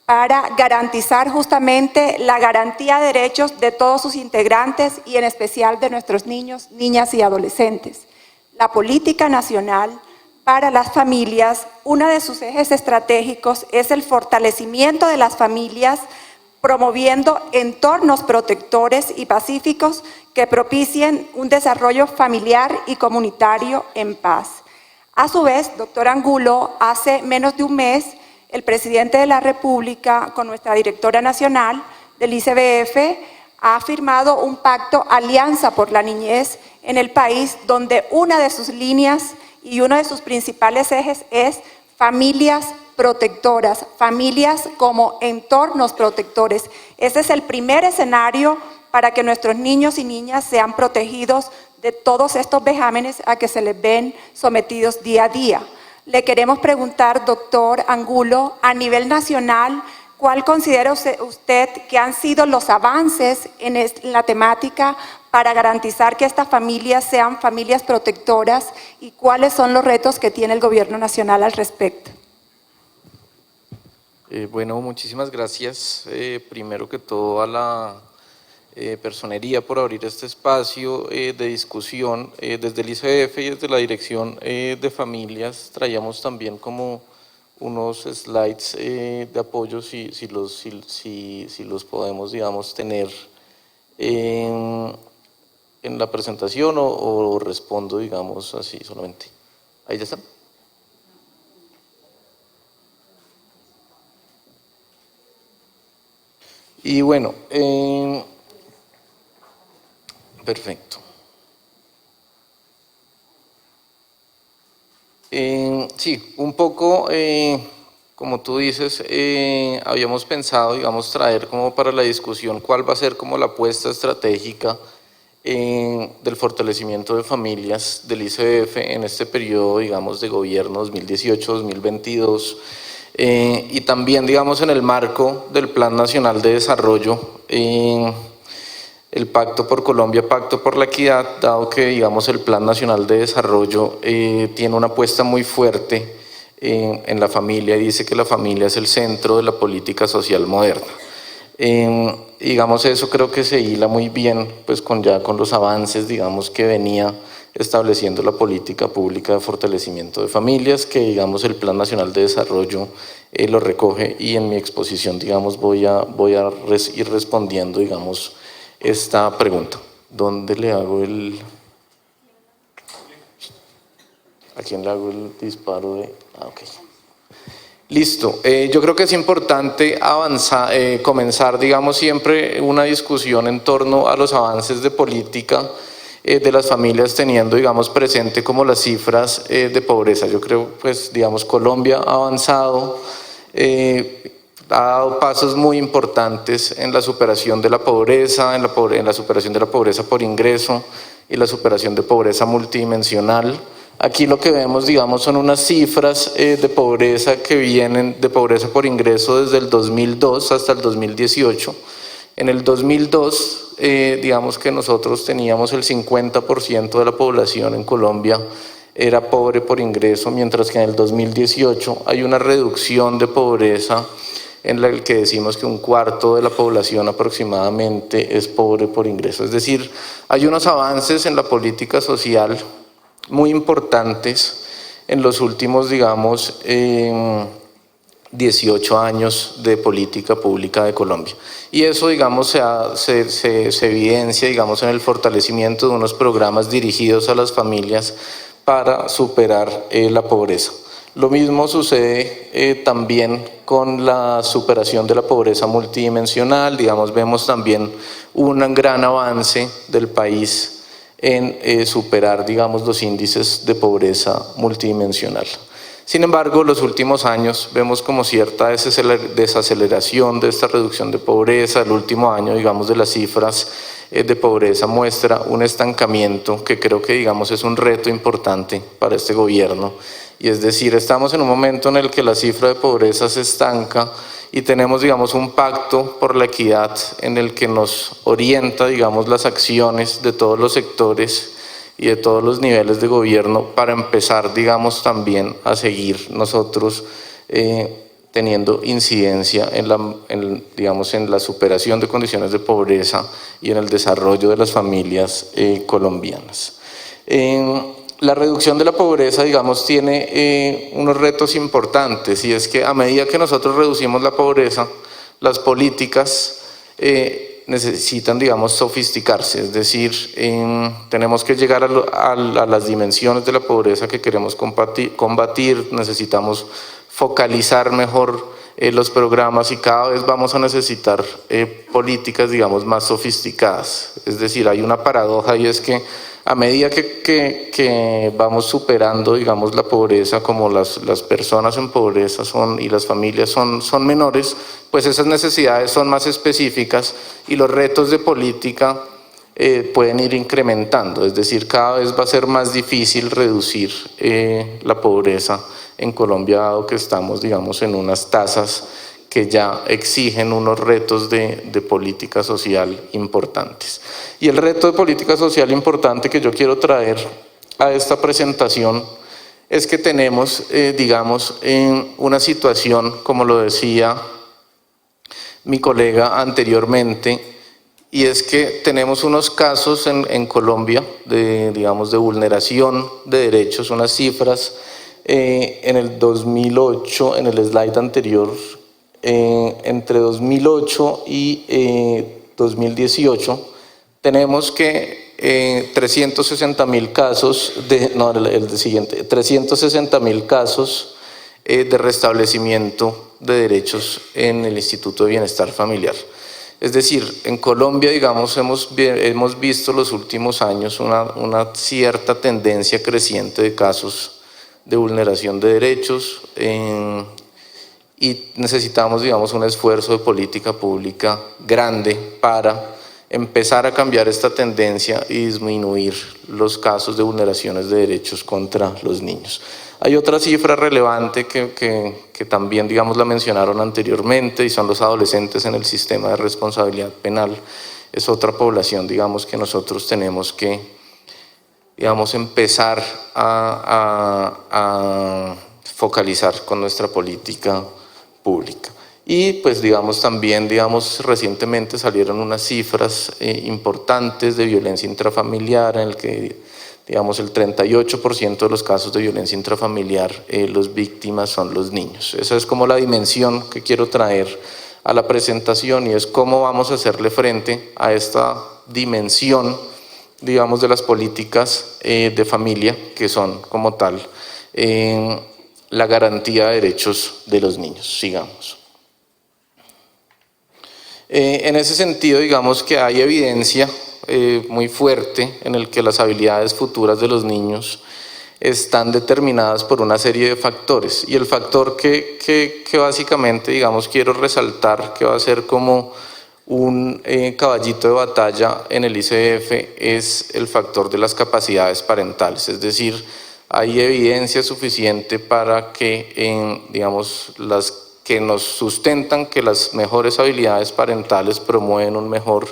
para garantizar justamente la garantía de derechos de todos sus integrantes y en especial de nuestros niños, niñas y adolescentes. La política nacional para las familias, uno de sus ejes estratégicos es el fortalecimiento de las familias, promoviendo entornos protectores y pacíficos que propicien un desarrollo familiar y comunitario en paz. A su vez, doctor Angulo, hace menos de un mes, el presidente de la República, con nuestra directora nacional del ICBF, ha firmado un pacto Alianza por la Niñez en el país, donde una de sus líneas y uno de sus principales ejes es familias protectoras, familias como entornos protectores. Ese es el primer escenario para que nuestros niños y niñas sean protegidos de todos estos vejámenes a que se les ven sometidos día a día. Le queremos preguntar, doctor Angulo, a nivel nacional, ¿cuál considera usted que han sido los avances en la temática para garantizar que estas familias sean familias protectoras y cuáles son los retos que tiene el gobierno nacional al respecto? Bueno, muchísimas gracias. Primero que todo a la personería por abrir este espacio de discusión. Desde el ICBF y desde la Dirección de Familias traíamos también como unos slides de apoyo si los podemos, digamos, tener en la presentación o respondo, digamos, así solamente. Ahí ya están. Y bueno, perfecto. Sí, un poco, como tú dices, habíamos pensado, digamos, traer como para la discusión cuál va a ser como la apuesta estratégica del fortalecimiento de familias del ICBF en este periodo, digamos, de gobierno 2018-2022. Y también, digamos, en el marco del Plan Nacional de Desarrollo, el Pacto por Colombia, Pacto por la Equidad, dado que, digamos, el Plan Nacional de Desarrollo tiene una apuesta muy fuerte en la familia y dice que la familia es el centro de la política social moderna. Digamos, eso creo que se hila muy bien pues con los avances, digamos, que venía estableciendo la política pública de fortalecimiento de familias, que, digamos, el Plan Nacional de Desarrollo lo recoge, y en mi exposición, digamos, voy a ir respondiendo, digamos, esta pregunta. ¿Dónde le hago ¿A quién le hago el disparo de...? Ok. Listo. Yo creo que es importante comenzar, digamos, siempre una discusión en torno a los avances de política de las familias, teniendo, digamos, presente como las cifras de pobreza. Yo creo, pues, digamos, Colombia ha avanzado, ha dado pasos muy importantes en la superación de la pobreza, en la superación de la pobreza por ingreso y la superación de pobreza multidimensional. Aquí lo que vemos, digamos, son unas cifras de pobreza que vienen de pobreza por ingreso desde el 2002 hasta el 2018. En el 2002, digamos que nosotros teníamos el 50% de la población en Colombia era pobre por ingreso, mientras que en el 2018 hay una reducción de pobreza en el que decimos que un cuarto de la población aproximadamente es pobre por ingreso. Es decir, hay unos avances en la política social muy importantes en los últimos, digamos, 18 años de política pública de Colombia. Y eso, digamos, se evidencia, digamos, en el fortalecimiento de unos programas dirigidos a las familias para superar la pobreza. Lo mismo sucede también con la superación de la pobreza multidimensional. Digamos, vemos también un gran avance del país en superar, digamos, los índices de pobreza multidimensional. Sin embargo, los últimos años vemos como cierta desaceleración de esta reducción de pobreza. El último año, digamos, de las cifras de pobreza muestra un estancamiento que creo que, digamos, es un reto importante para este gobierno. Y es decir, estamos en un momento en el que la cifra de pobreza se estanca y tenemos, digamos, un pacto por la equidad en el que nos orienta, digamos, las acciones de todos los sectores y de todos los niveles de gobierno para empezar, digamos, también a seguir nosotros teniendo incidencia digamos, en la superación de condiciones de pobreza y en el desarrollo de las familias colombianas. La reducción de la pobreza, digamos, tiene unos retos importantes, y es que a medida que nosotros reducimos la pobreza, las políticas necesitan, digamos, sofisticarse, es decir, tenemos que llegar a las dimensiones de la pobreza que queremos combatir, necesitamos focalizar mejor los programas y cada vez vamos a necesitar políticas, digamos, más sofisticadas. Es decir, hay una paradoja y es que a medida que vamos superando, digamos, la pobreza, como las personas en pobreza y las familias son menores, pues esas necesidades son más específicas y los retos de política pueden ir incrementando. Es decir, cada vez va a ser más difícil reducir la pobreza en Colombia, dado que estamos, digamos, en unas tasas que ya exigen unos retos de política social importantes. Y el reto de política social importante que yo quiero traer a esta presentación es que tenemos, digamos, una situación, como lo decía mi colega anteriormente, y es que tenemos unos casos en Colombia digamos, de vulneración de derechos, unas cifras en el 2008, en el slide anterior, entre 2008 y 2018 tenemos que 360.000 casos 360.000 casos de restablecimiento de derechos en el Instituto de Bienestar Familiar. Es decir, en Colombia, digamos, hemos visto los últimos años una cierta tendencia creciente de casos de vulneración de derechos, y necesitamos, digamos, un esfuerzo de política pública grande para empezar a cambiar esta tendencia y disminuir los casos de vulneraciones de derechos contra los niños. Hay otra cifra relevante que también, digamos, la mencionaron anteriormente, y son los adolescentes en el sistema de responsabilidad penal. Es otra población, digamos, que nosotros tenemos que, digamos, empezar a focalizar con nuestra política pública. Y pues, digamos, también, digamos, recientemente salieron unas cifras importantes de violencia intrafamiliar, en el que, digamos, el 38% de los casos de violencia intrafamiliar, los víctimas son los niños. Esa es como la dimensión que quiero traer a la presentación, y es cómo vamos a hacerle frente a esta dimensión, digamos, de las políticas de familia, que son como tal la garantía de derechos de los niños. Sigamos. En ese sentido, digamos que hay evidencia muy fuerte en el que las habilidades futuras de los niños están determinadas por una serie de factores, y el factor que básicamente, digamos, quiero resaltar, que va a ser como un caballito de batalla en el ICF, es el factor de las capacidades parentales. Es decir, hay evidencia suficiente para que, digamos, las que nos sustentan que las mejores habilidades parentales promueven un mejor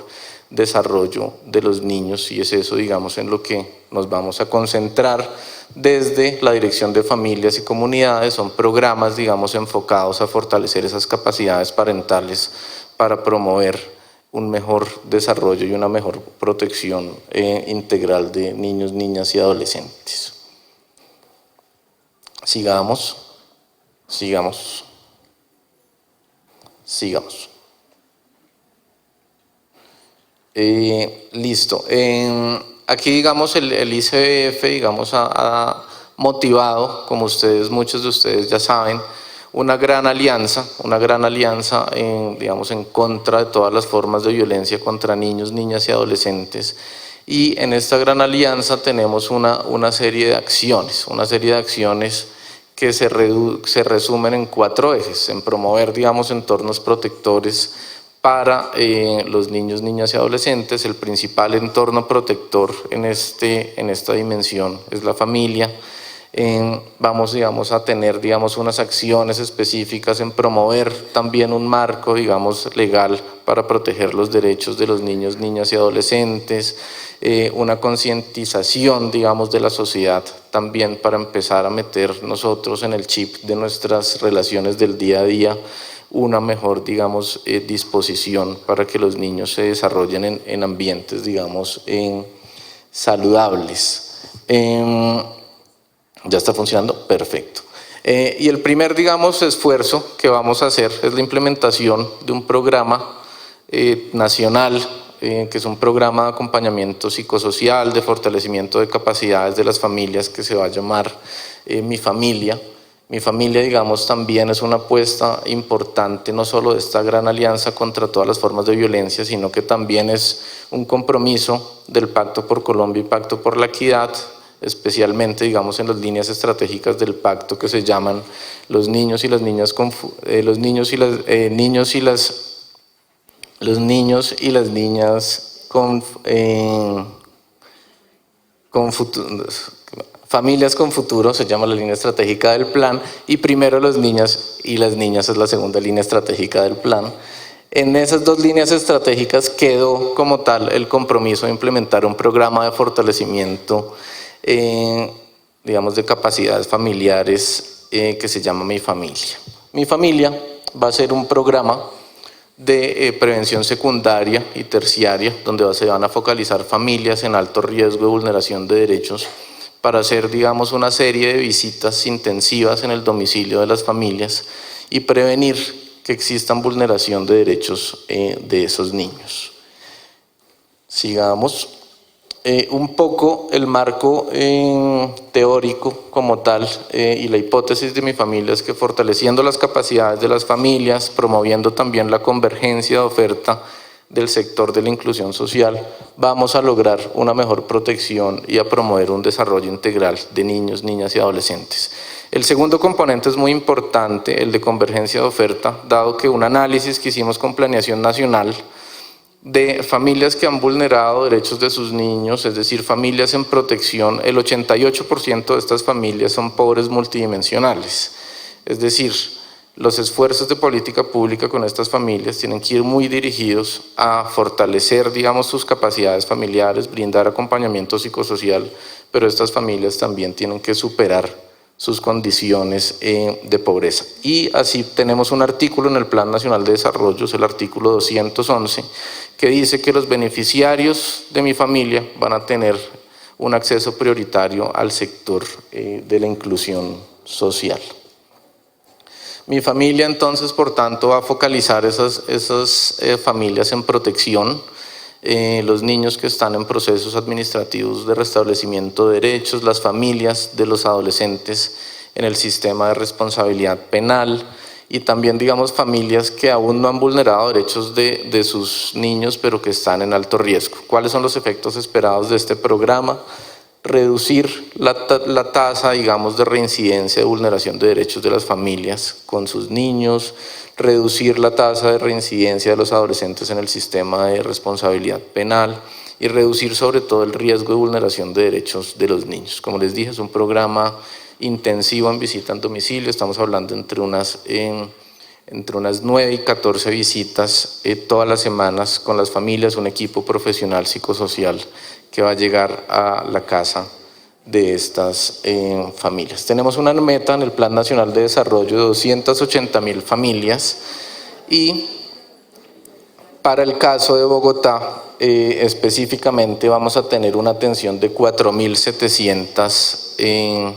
desarrollo de los niños, y es eso, digamos, en lo que nos vamos a concentrar desde la Dirección de Familias y Comunidades. Son programas, digamos, enfocados a fortalecer esas capacidades parentales para promover un mejor desarrollo y una mejor protección integral de niños, niñas y adolescentes. Sigamos. Listo. Aquí, digamos, el ICBF, digamos, ha motivado, como muchos de ustedes ya saben, una gran alianza, digamos, en contra de todas las formas de violencia contra niños, niñas y adolescentes. Y en esta gran alianza tenemos una serie de acciones, que se resumen en 4 ejes: en promover, digamos, entornos protectores para los niños, niñas y adolescentes. El principal entorno protector en esta dimensión es la familia. Vamos, digamos, a tener, digamos, unas acciones específicas en promover también un marco, digamos, legal para proteger los derechos de los niños, niñas y adolescentes, una concientización, digamos, de la sociedad también para empezar a meter nosotros en el chip de nuestras relaciones del día a día una mejor, digamos, disposición para que los niños se desarrollen en ambientes, digamos, saludables. ¿Ya está funcionando? Perfecto. Y el primer, digamos, esfuerzo que vamos a hacer es la implementación de un programa nacional, que es un programa de acompañamiento psicosocial, de fortalecimiento de capacidades de las familias, que se va a llamar Mi Familia. Mi Familia, digamos, también es una apuesta importante, no solo de esta gran alianza contra todas las formas de violencia, sino que también es un compromiso del Pacto por Colombia y Pacto por la Equidad, especialmente, digamos, en las líneas estratégicas del pacto, que se llaman los niños y las niñas Familias con Futuro, se llama la línea estratégica del plan, y primero los niños y las niñas es la segunda línea estratégica del plan. En esas 2 líneas estratégicas quedó como tal el compromiso de implementar un programa de fortalecimiento, digamos, de capacidades familiares, que se llama Mi Familia. Mi Familia va a ser un programa de prevención secundaria y terciaria, donde se van a focalizar familias en alto riesgo de vulneración de derechos, para hacer, digamos, una serie de visitas intensivas en el domicilio de las familias y prevenir que existan vulneración de derechos de esos niños. Sigamos. Un poco el marco teórico como tal, y la hipótesis de Mi Familia es que fortaleciendo las capacidades de las familias, promoviendo también la convergencia de oferta del sector de la inclusión social, vamos a lograr una mejor protección y a promover un desarrollo integral de niños, niñas y adolescentes. El segundo componente es muy importante, el de convergencia de oferta, dado que un análisis que hicimos con Planeación Nacional de familias que han vulnerado derechos de sus niños, es decir, familias en protección, el 88% de estas familias son pobres multidimensionales. Es decir, los esfuerzos de política pública con estas familias tienen que ir muy dirigidos a fortalecer, digamos, sus capacidades familiares, brindar acompañamiento psicosocial, pero estas familias también tienen que superar sus condiciones de pobreza. Y así tenemos un artículo en el Plan Nacional de Desarrollo, es el artículo 211, que dice que los beneficiarios de Mi Familia van a tener un acceso prioritario al sector de la inclusión social. Mi Familia, entonces, por tanto, va a focalizar esas familias en protección, los niños que están en procesos administrativos de restablecimiento de derechos, las familias de los adolescentes en el sistema de responsabilidad penal, y también, digamos, familias que aún no han vulnerado derechos de sus niños, pero que están en alto riesgo. ¿Cuáles son los efectos esperados de este programa? Reducir la tasa, digamos, de reincidencia de vulneración de derechos de las familias con sus niños, reducir la tasa de reincidencia de los adolescentes en el sistema de responsabilidad penal y reducir sobre todo el riesgo de vulneración de derechos de los niños. Como les dije, es un programa intensivo en visita en domicilio, estamos hablando entre unas 9 y 14 visitas todas las semanas con las familias, un equipo profesional psicosocial que va a llegar a la casa de estas familias. Tenemos una meta en el Plan Nacional de Desarrollo de 280.000 familias y para el caso de Bogotá específicamente vamos a tener una atención de 4.700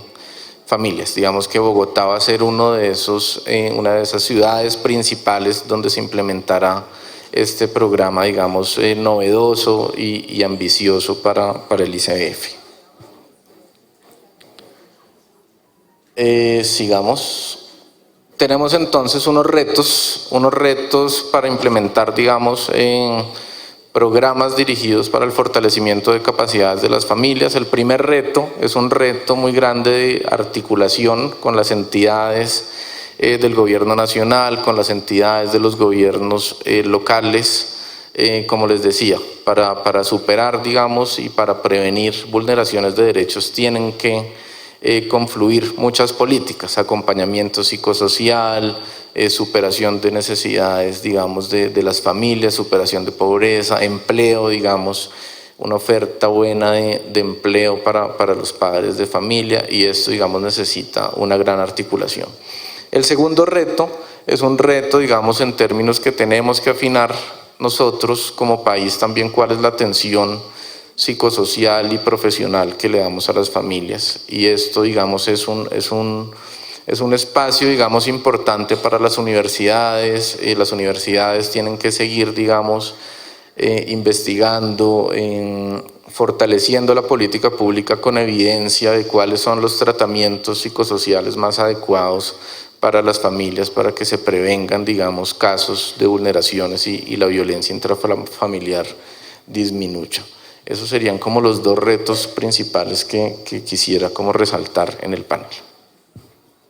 familias. Digamos que Bogotá va a ser una de esas ciudades principales donde se implementará este programa, digamos, novedoso y ambicioso para el ICBF. Sigamos. Tenemos entonces unos retos para implementar, digamos, programas dirigidos para el fortalecimiento de capacidades de las familias. El primer reto es un reto muy grande de articulación con las entidades del gobierno nacional, con las entidades de los gobiernos locales, como les decía, para superar, digamos, y para prevenir vulneraciones de derechos tienen que confluir muchas políticas, acompañamiento psicosocial, superación de necesidades, digamos, de las familias, superación de pobreza, empleo, digamos, una oferta buena de empleo para los padres de familia, y esto, digamos, necesita una gran articulación. El segundo reto es un reto, digamos, en términos que tenemos que afinar nosotros como país también cuál es la atención psicosocial y profesional que le damos a las familias, y esto, digamos, es un espacio, digamos, importante para las universidades. Las universidades tienen que seguir, digamos, investigando, fortaleciendo la política pública con evidencia de cuáles son los tratamientos psicosociales más adecuados para las familias, para que se prevengan, digamos, casos de vulneraciones y la violencia intrafamiliar disminuya. Esos serían como los dos retos principales que quisiera como resaltar en el panel.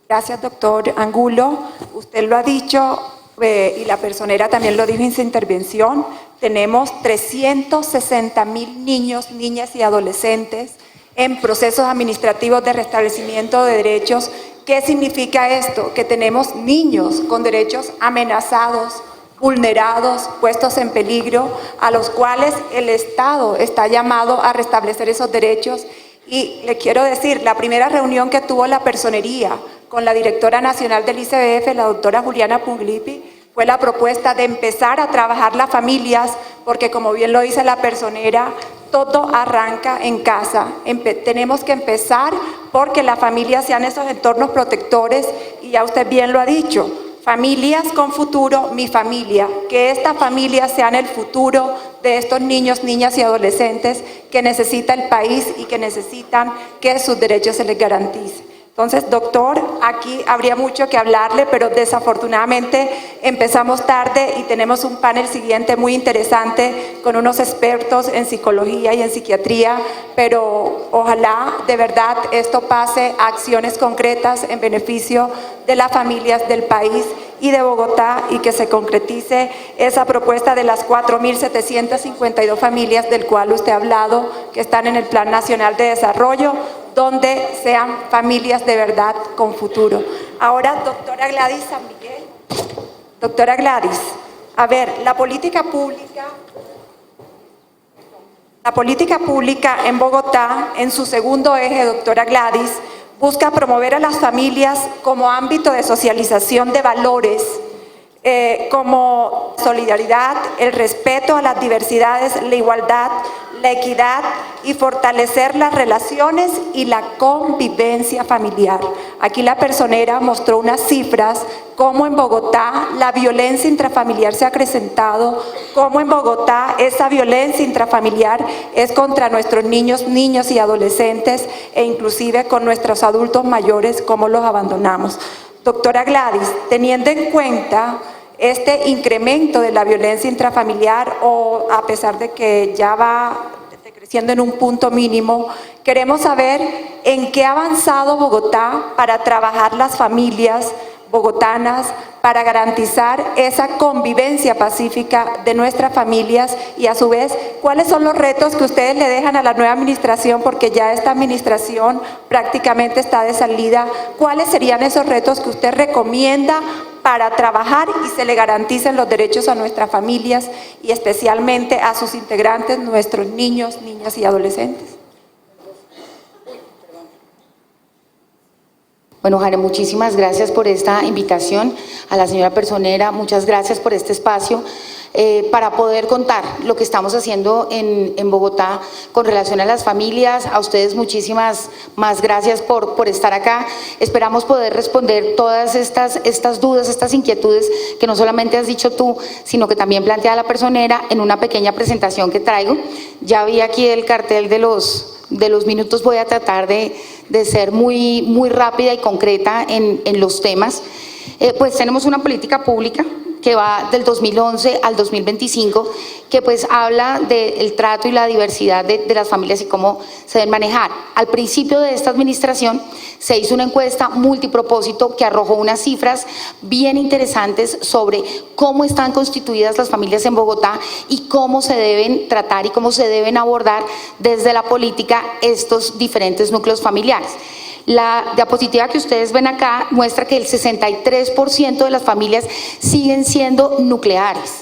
Gracias, doctor Angulo. Usted lo ha dicho y la personera también lo dijo en su intervención. Tenemos 360.000 niños, niñas y adolescentes en procesos administrativos de restablecimiento de derechos. ¿Qué significa esto? Que tenemos niños con derechos amenazados, vulnerados, puestos en peligro, a los cuales el Estado está llamado a restablecer esos derechos. Y le quiero decir, la primera reunión que tuvo la personería con la directora nacional del ICBF, la doctora Juliana Punglipi, fue la propuesta de empezar a trabajar las familias, porque como bien lo dice la personera, todo arranca en casa. Tenemos que empezar porque las familias sean esos entornos protectores, y ya usted bien lo ha dicho, familias con futuro, mi familia, que estas familias sean el futuro de estos niños, niñas y adolescentes que necesita el país y que necesitan que sus derechos se les garanticen. Entonces, doctor, aquí habría mucho que hablarle, pero desafortunadamente empezamos tarde y tenemos un panel siguiente muy interesante con unos expertos en psicología y en psiquiatría, pero ojalá de verdad esto pase a acciones concretas en beneficio de las familias del país y de Bogotá, y que se concretice esa propuesta de las 4.752 familias del cual usted ha hablado, que están en el Plan Nacional de Desarrollo, donde sean familias de verdad con futuro. Ahora, doctora Gladys San Miguel. Doctora Gladys, a ver, la política pública en Bogotá, en su segundo eje, doctora Gladys, busca promover a las familias como ámbito de socialización de valores, como solidaridad, el respeto a las diversidades, la igualdad, la equidad, y fortalecer las relaciones y la convivencia familiar. Aquí la personera mostró unas cifras, cómo en Bogotá la violencia intrafamiliar se ha acrecentado, cómo en Bogotá esa violencia intrafamiliar es contra nuestros niños, niñas y adolescentes, e inclusive con nuestros adultos mayores, cómo los abandonamos. Doctora Gladys, teniendo en cuenta este incremento de la violencia intrafamiliar, o a pesar de que ya va creciendo en un punto mínimo, queremos saber en qué ha avanzado Bogotá para trabajar las familias bogotanas, para garantizar esa convivencia pacífica de nuestras familias, y a su vez, cuáles son los retos que ustedes le dejan a la nueva administración, porque ya esta administración prácticamente está de salida. ¿Cuáles serían esos retos que usted recomienda para trabajar y se le garanticen los derechos a nuestras familias y especialmente a sus integrantes, nuestros niños, niñas y adolescentes? Bueno, Jane, muchísimas gracias por esta invitación. A la señora personera, muchas gracias por este espacio para poder contar lo que estamos haciendo en Bogotá con relación a las familias. A ustedes muchísimas más gracias por estar acá. Esperamos poder responder todas estas dudas, estas inquietudes que no solamente has dicho tú, sino que también plantea la personera en una pequeña presentación que traigo. Ya vi aquí el cartel de los minutos, voy a tratar de ser muy rápida y concreta en los temas. Pues tenemos una política pública que va del 2011 al 2025, que pues habla del trato y la diversidad de las familias y cómo se deben manejar. Al principio de esta administración se hizo una encuesta multipropósito que arrojó unas cifras bien interesantes sobre cómo están constituidas las familias en Bogotá y cómo se deben tratar y cómo se deben abordar desde la política estos diferentes núcleos familiares. La diapositiva que ustedes ven acá muestra que el 63% de las familias siguen siendo nucleares.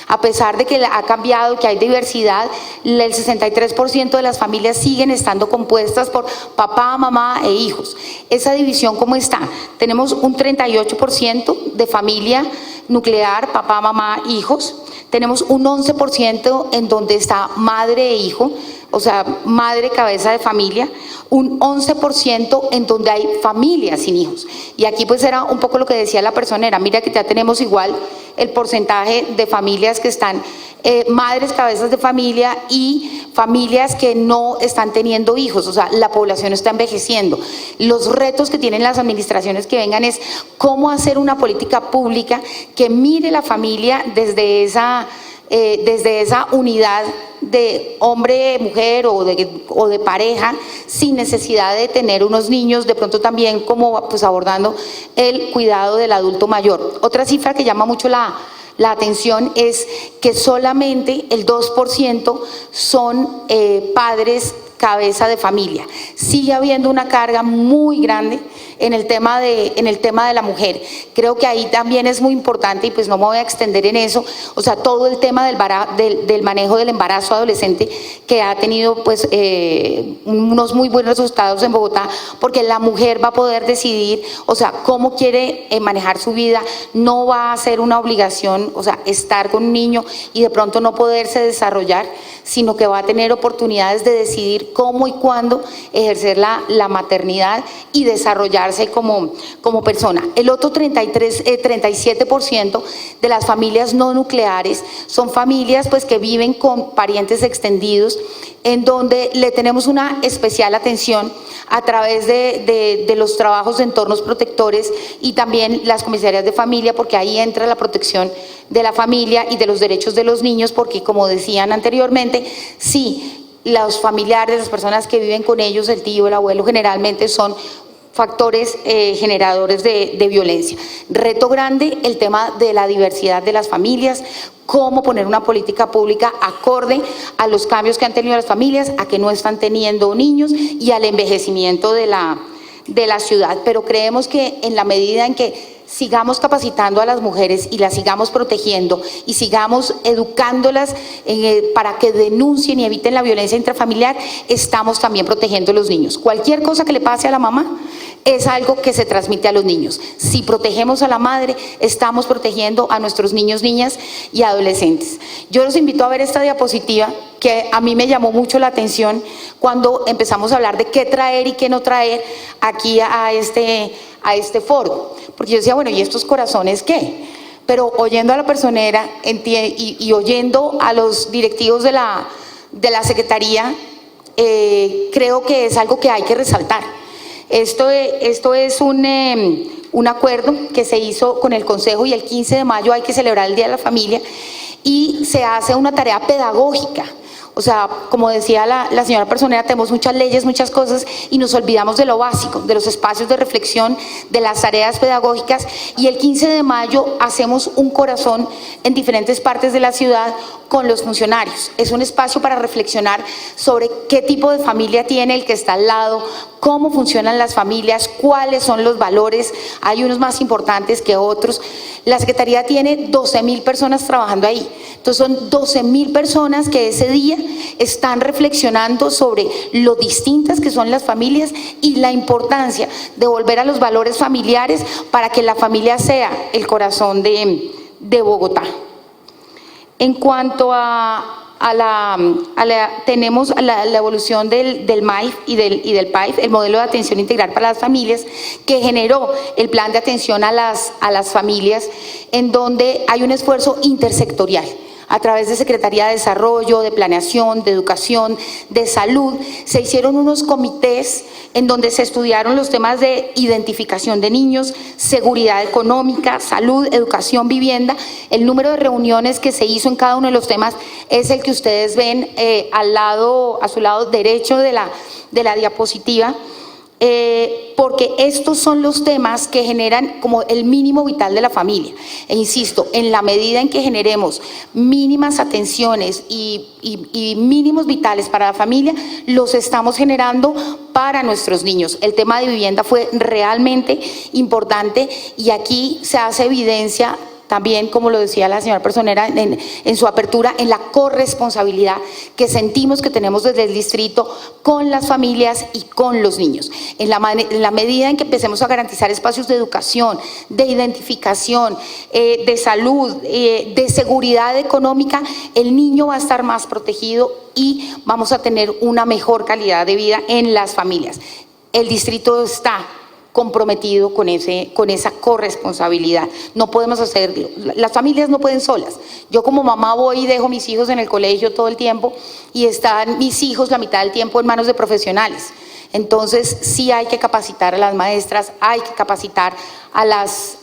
A pesar de que ha cambiado, que hay diversidad, el 63% de las familias siguen estando compuestas por papá, mamá e hijos. Esa división, ¿cómo está? Tenemos un 38% de familia nuclear, papá, mamá, hijos. Tenemos un 11% en donde está madre e hijo, o sea, madre, cabeza de familia, un 11% en donde hay familias sin hijos. Y aquí pues era un poco lo que decía la personera, mira que ya tenemos igual el porcentaje de familias que están, madres, cabezas de familia y familias que no están teniendo hijos, o sea, la población está envejeciendo. Los retos que tienen las administraciones que vengan es cómo hacer una política pública que mire la familia desde esa unidad de hombre, mujer o de pareja, sin necesidad de tener unos niños, de pronto también como pues abordando el cuidado del adulto mayor. Otra cifra que llama mucho la atención es que solamente el 2% son padres cabeza de familia. Sigue habiendo una carga muy grande en el tema de la mujer. Creo que ahí también es muy importante y pues no me voy a extender en eso, o sea, todo el tema del manejo del embarazo adolescente que ha tenido pues unos muy buenos resultados en Bogotá, porque la mujer va a poder decidir, o sea, cómo quiere manejar su vida, no va a ser una obligación, o sea, estar con un niño y de pronto no poderse desarrollar, sino que va a tener oportunidades de decidir cómo y cuándo ejercer la maternidad y desarrollarse como persona. El otro 37% de las familias no nucleares son familias pues que viven con parientes extendidos, en donde le tenemos una especial atención a través de los trabajos de entornos protectores y también las comisarías de familia, porque ahí entra la protección de la familia y de los derechos de los niños, porque como decían anteriormente, sí, los familiares, las personas que viven con ellos, el tío, el abuelo, generalmente son factores generadores de violencia. Reto grande, el tema de la diversidad de las familias, cómo poner una política pública acorde a los cambios que han tenido las familias, a que no están teniendo niños y al envejecimiento de la ciudad. Pero creemos que en la medida en que sigamos capacitando a las mujeres y las sigamos protegiendo y sigamos educándolas para que denuncien y eviten la violencia intrafamiliar, estamos también protegiendo a los niños. Cualquier cosa que le pase a la mamá es algo que se transmite a los niños. Si protegemos a la madre, estamos protegiendo a nuestros niños, niñas y adolescentes. Yo los invito a ver esta diapositiva que a mí me llamó mucho la atención cuando empezamos a hablar de qué traer y qué no traer aquí a este foro. Porque yo decía, bueno, ¿y estos corazones qué? Pero oyendo a la personera y oyendo a los directivos de la Secretaría, creo que es algo que hay que resaltar. Esto es un acuerdo que se hizo con el Consejo y el 15 de mayo hay que celebrar el Día de la Familia y se hace una tarea pedagógica. O sea, como decía la señora personera, tenemos muchas leyes, muchas cosas y nos olvidamos de lo básico, de los espacios de reflexión, de las tareas pedagógicas, y el 15 de mayo hacemos un corazón en diferentes partes de la ciudad con los funcionarios. Es un espacio para reflexionar sobre qué tipo de familia tiene el que está al lado, cómo funcionan las familias, cuáles son los valores, hay unos más importantes que otros. La Secretaría tiene 12.000 personas trabajando ahí. Entonces son 12.000 personas que ese día están reflexionando sobre lo distintas que son las familias y la importancia de volver a los valores familiares para que la familia sea el corazón de Bogotá. En cuanto tenemos la evolución del MAIF y del PAIF, el modelo de atención integral para las familias, que generó el plan de atención a las familias, en donde hay un esfuerzo intersectorial. A través de Secretaría de Desarrollo, de Planeación, de Educación, de Salud, se hicieron unos comités en donde se estudiaron los temas de identificación de niños, seguridad económica, salud, educación, vivienda. El número de reuniones que se hizo en cada uno de los temas es el que ustedes ven a su lado derecho de la diapositiva. Porque estos son los temas que generan como el mínimo vital de la familia. E insisto, en la medida en que generemos mínimas atenciones y mínimos vitales para la familia, los estamos generando para nuestros niños. El tema de vivienda fue realmente importante y aquí se hace evidencia también, como lo decía la señora Personera en su apertura, en la corresponsabilidad que sentimos que tenemos desde el distrito con las familias y con los niños. En la medida en que empecemos a garantizar espacios de educación, de identificación, de salud, de seguridad económica, el niño va a estar más protegido y vamos a tener una mejor calidad de vida en las familias. El distrito está comprometido con esa corresponsabilidad. No podemos hacerlo. Las familias no pueden solas. Yo como mamá voy y dejo mis hijos en el colegio todo el tiempo y están mis hijos la mitad del tiempo en manos de profesionales. Entonces sí hay que capacitar a las maestras, hay que capacitar a las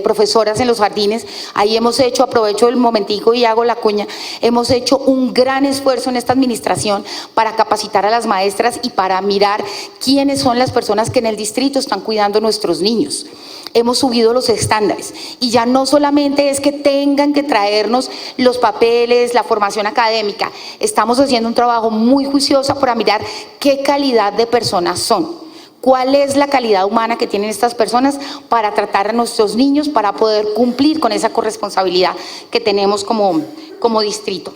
profesoras en los jardines. Ahí hemos hecho, aprovecho el momentico y hago la cuña, hemos hecho un gran esfuerzo en esta administración para capacitar a las maestras y para mirar quiénes son las personas que en el distrito están cuidando a nuestros niños. Hemos subido los estándares y ya no solamente es que tengan que traernos los papeles, la formación académica, estamos haciendo un trabajo muy juicioso para mirar qué calidad de personas son. ¿Cuál es la calidad humana que tienen estas personas para tratar a nuestros niños, para poder cumplir con esa corresponsabilidad que tenemos como distrito?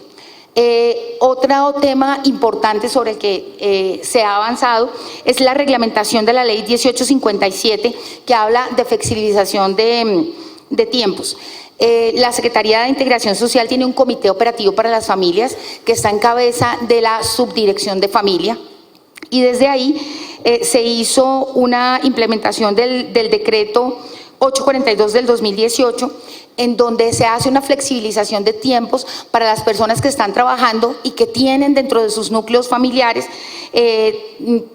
Otro tema importante sobre el que se ha avanzado es la reglamentación de la ley 1857, que habla de flexibilización de tiempos. La Secretaría de Integración Social tiene un comité operativo para las familias que está en cabeza de la Subdirección de Familia y desde ahí se hizo una implementación del decreto 842 del 2018, en donde se hace una flexibilización de tiempos para las personas que están trabajando y que tienen dentro de sus núcleos familiares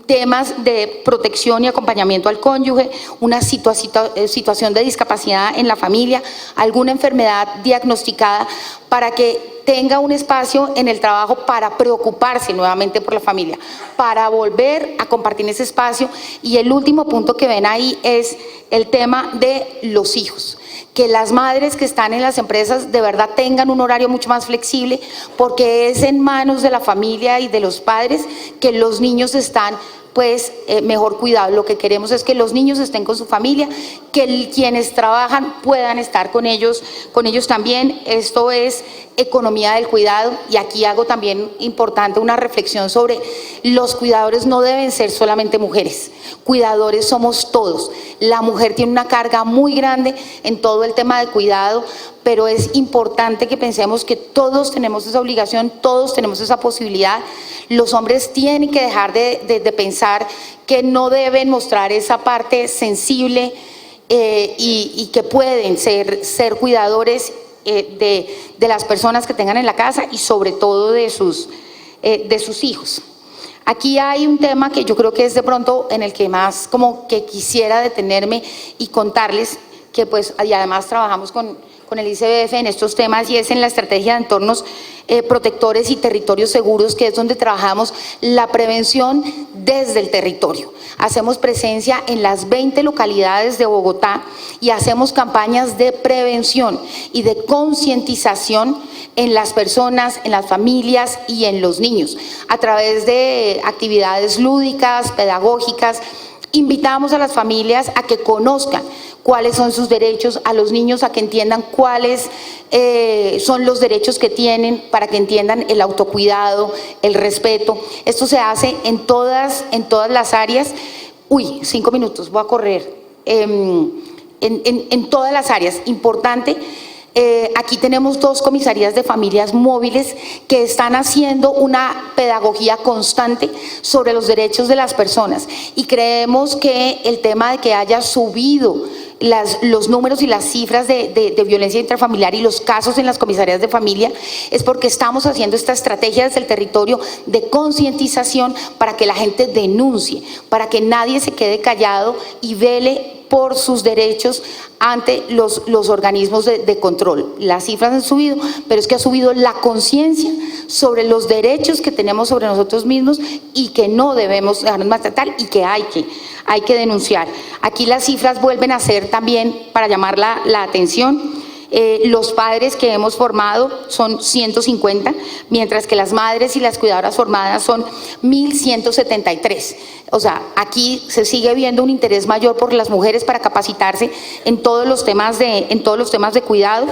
temas de protección y acompañamiento al cónyuge, una situación de discapacidad en la familia, alguna enfermedad diagnosticada, para que tenga un espacio en el trabajo para preocuparse nuevamente por la familia, para volver a compartir ese espacio. Y el último punto que ven ahí es el tema de los hijos. Que las madres que están en las empresas de verdad tengan un horario mucho más flexible, porque es en manos de la familia y de los padres que los niños están mejor cuidados. Lo que queremos es que los niños estén con su familia, que quienes trabajan puedan estar con ellos también. Esto es economía del cuidado y aquí hago también importante una reflexión sobre los cuidadores. No deben ser solamente mujeres, cuidadores somos todos. La mujer tiene una carga muy grande en todo el tema de cuidado, pero es importante que pensemos que todos tenemos esa obligación, todos tenemos esa posibilidad. Los hombres tienen que dejar de pensar que no deben mostrar esa parte sensible y que pueden ser cuidadores de las personas que tengan en la casa y sobre todo de sus hijos. Aquí hay un tema que yo creo que es de pronto en el que más como que quisiera detenerme y contarles que y además trabajamos con el ICBF en estos temas, y es en la estrategia de entornos protectores y territorios seguros, que es donde trabajamos la prevención desde el territorio. Hacemos presencia en las 20 localidades de Bogotá y hacemos campañas de prevención y de concientización en las personas, en las familias y en los niños, a través de actividades lúdicas, pedagógicas. Invitamos a las familias a que conozcan cuáles son sus derechos, a los niños a que entiendan cuáles son los derechos que tienen, para que entiendan el autocuidado, el respeto. Esto se hace en todas las áreas. 5 minutos, voy a correr. En todas las áreas. Importante. Aquí tenemos 2 comisarías de familias móviles que están haciendo una pedagogía constante sobre los derechos de las personas, y creemos que el tema de que haya subido los números y las cifras de violencia intrafamiliar y los casos en las comisarías de familia es porque estamos haciendo esta estrategia desde el territorio de concientización para que la gente denuncie, para que nadie se quede callado y vele por sus derechos ante los organismos de control. Las cifras han subido, pero es que ha subido la conciencia sobre los derechos que tenemos sobre nosotros mismos y que no debemos dejarnos maltratar y que hay que denunciar. Aquí las cifras vuelven a ser también para llamar la atención. Los padres que hemos formado son 150, mientras que las madres y las cuidadoras formadas son 1.173. O sea, aquí se sigue viendo un interés mayor por las mujeres para capacitarse en todos los temas de cuidado,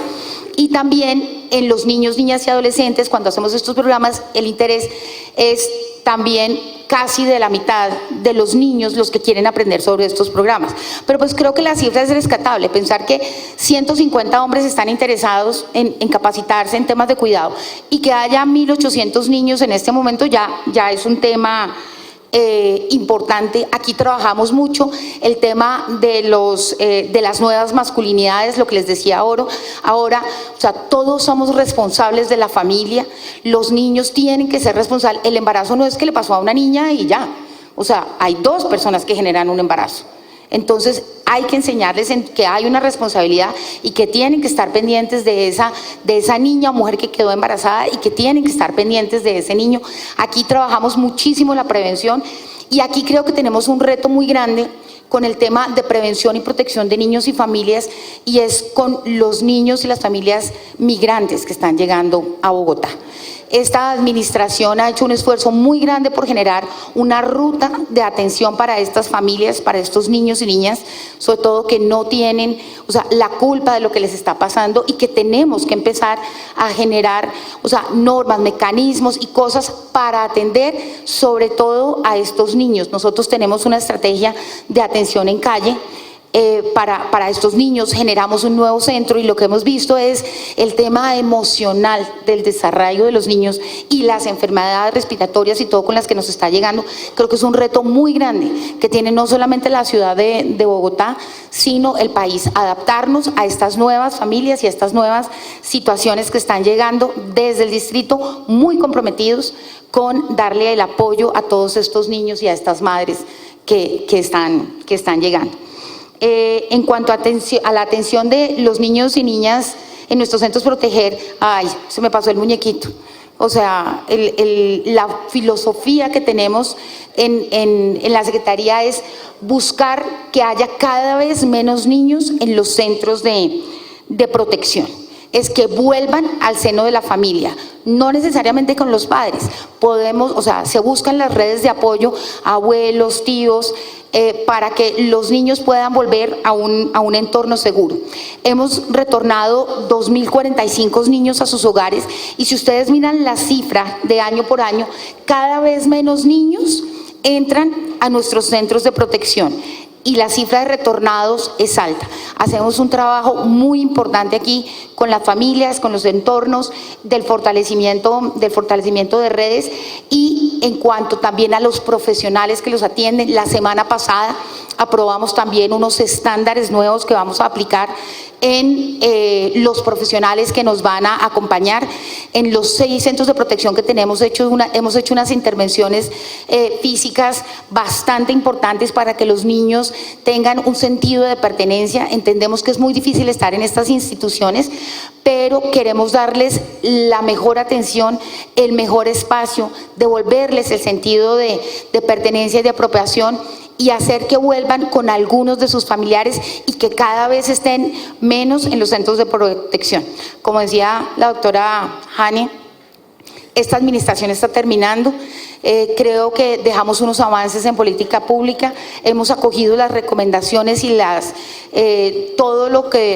y también en los niños, niñas y adolescentes. Cuando hacemos estos programas, el interés es también casi de la mitad de los niños los que quieren aprender sobre estos programas. Pero pues creo que la cifra es rescatable, pensar que 150 hombres están interesados en capacitarse en temas de cuidado y que haya 1.800 niños en este momento ya es un tema importante. Aquí trabajamos mucho el tema de las nuevas masculinidades, lo que les decía ahora, o sea, todos somos responsables de la familia, los niños tienen que ser responsables. El embarazo no es que le pasó a una niña y ya, o sea, hay 2 personas que generan un embarazo. Entonces hay que enseñarles que hay una responsabilidad y que tienen que estar pendientes de esa niña o mujer que quedó embarazada, y que tienen que estar pendientes de ese niño. Aquí trabajamos muchísimo la prevención, y aquí creo que tenemos un reto muy grande con el tema de prevención y protección de niños y familias, y es con los niños y las familias migrantes que están llegando a Bogotá. Esta administración ha hecho un esfuerzo muy grande por generar una ruta de atención para estas familias, para estos niños y niñas, sobre todo que no tienen, o sea, la culpa de lo que les está pasando, y que tenemos que empezar a generar, o sea, normas, mecanismos y cosas para atender sobre todo a estos niños. Nosotros tenemos una estrategia de atención en calle. Para estos niños generamos un nuevo centro, y lo que hemos visto es el tema emocional del desarrollo de los niños y las enfermedades respiratorias y todo con las que nos está llegando. Creo que es un reto muy grande que tiene no solamente la ciudad de Bogotá, sino el país, adaptarnos a estas nuevas familias y a estas nuevas situaciones que están llegando desde el distrito, muy comprometidos con darle el apoyo a todos estos niños y a estas madres que están llegando. En cuanto a la atención de los niños y niñas en nuestros centros proteger, se me pasó el muñequito. O sea, la filosofía que tenemos en la Secretaría es buscar que haya cada vez menos niños en los centros de protección. Es que vuelvan al seno de la familia, no necesariamente con los padres. Se buscan las redes de apoyo, abuelos, tíos, para que los niños puedan volver a un entorno seguro. Hemos retornado 2.045 niños a sus hogares, y si ustedes miran la cifra de año por año, cada vez menos niños entran a nuestros centros de protección, y la cifra de retornados es alta. Hacemos un trabajo muy importante aquí con las familias, con los entornos, del fortalecimiento de redes, y en cuanto también a los profesionales que los atienden. La semana pasada aprobamos también unos estándares nuevos que vamos a aplicar en los profesionales que nos van a acompañar en los 6 centros de protección que tenemos. Hemos hecho unas intervenciones físicas bastante importantes para que los niños tengan un sentido de pertenencia. Entendemos que es muy difícil estar en estas instituciones, pero queremos darles la mejor atención, el mejor espacio, devolverles el sentido de pertenencia y de apropiación, y hacer que vuelvan con algunos de sus familiares y que cada vez estén menos en los centros de protección. Como decía la doctora Jane, esta administración está terminando. Creo que dejamos unos avances en política pública, hemos acogido las recomendaciones y todo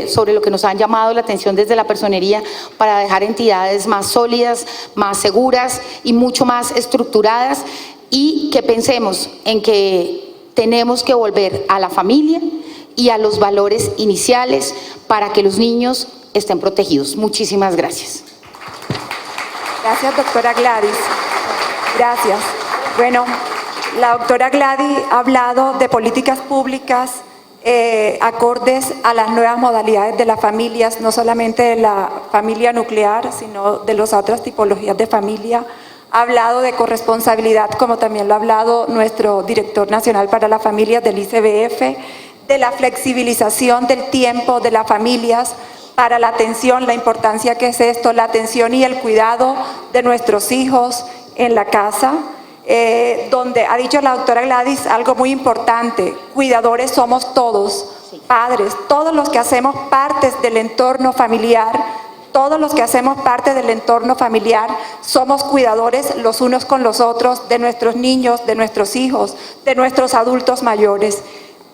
sobre lo que nos han llamado la atención desde la personería para dejar entidades más sólidas, más seguras y mucho más estructuradas, y que pensemos en que tenemos que volver a la familia y a los valores iniciales para que los niños estén protegidos. Muchísimas gracias. Gracias, doctora Gladys. Gracias. Bueno, la doctora Gladys ha hablado de políticas públicas acordes a las nuevas modalidades de las familias, no solamente de la familia nuclear, sino de las otras tipologías de familia. Ha hablado de corresponsabilidad, como también lo ha hablado nuestro director nacional para las familias del ICBF, de la flexibilización del tiempo de las familias para la atención, la importancia que es esto, la atención y el cuidado de nuestros hijos en la casa, donde ha dicho la doctora Gladys algo muy importante: cuidadores somos todos, padres, todos los que hacemos parte del entorno familiar, todos los que hacemos parte del entorno familiar somos cuidadores los unos con los otros de nuestros niños, de nuestros hijos, de nuestros adultos mayores.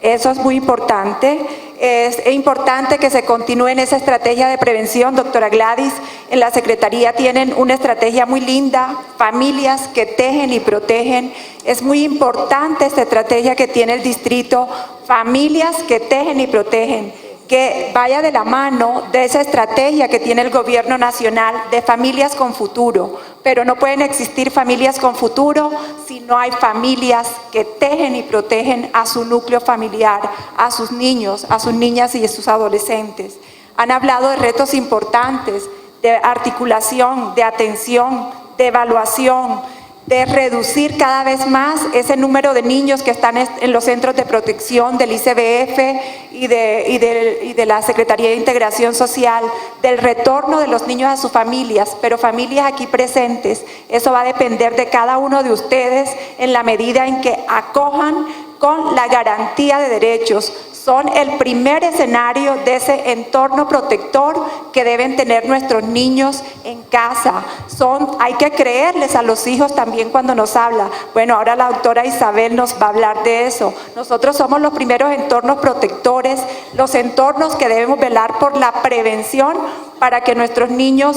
Eso es muy importante. Es importante que se continúe en esa estrategia de prevención. Doctora Gladys, en la Secretaría tienen una estrategia muy linda, familias que tejen y protegen. Es muy importante esta estrategia que tiene el distrito, familias que tejen y protegen, que vaya de la mano de esa estrategia que tiene el gobierno nacional de familias con futuro. Pero no pueden existir familias con futuro si no hay familias que tejen y protegen a su núcleo familiar, a sus niños, a sus niñas y a sus adolescentes. Han hablado de retos importantes, de articulación, de atención, de evaluación, de reducir cada vez más ese número de niños que están en los centros de protección del ICBF y de la Secretaría de Integración Social, del retorno de los niños a sus familias, pero familias aquí presentes. Eso va a depender de cada uno de ustedes en la medida en que acojan con la garantía de derechos. Son el primer escenario de ese entorno protector que deben tener nuestros niños en casa. Hay que creerles a los hijos también cuando nos habla. Bueno, ahora la doctora Isabel nos va a hablar de eso. Nosotros somos los primeros entornos protectores, los entornos que debemos velar por la prevención para que nuestros niños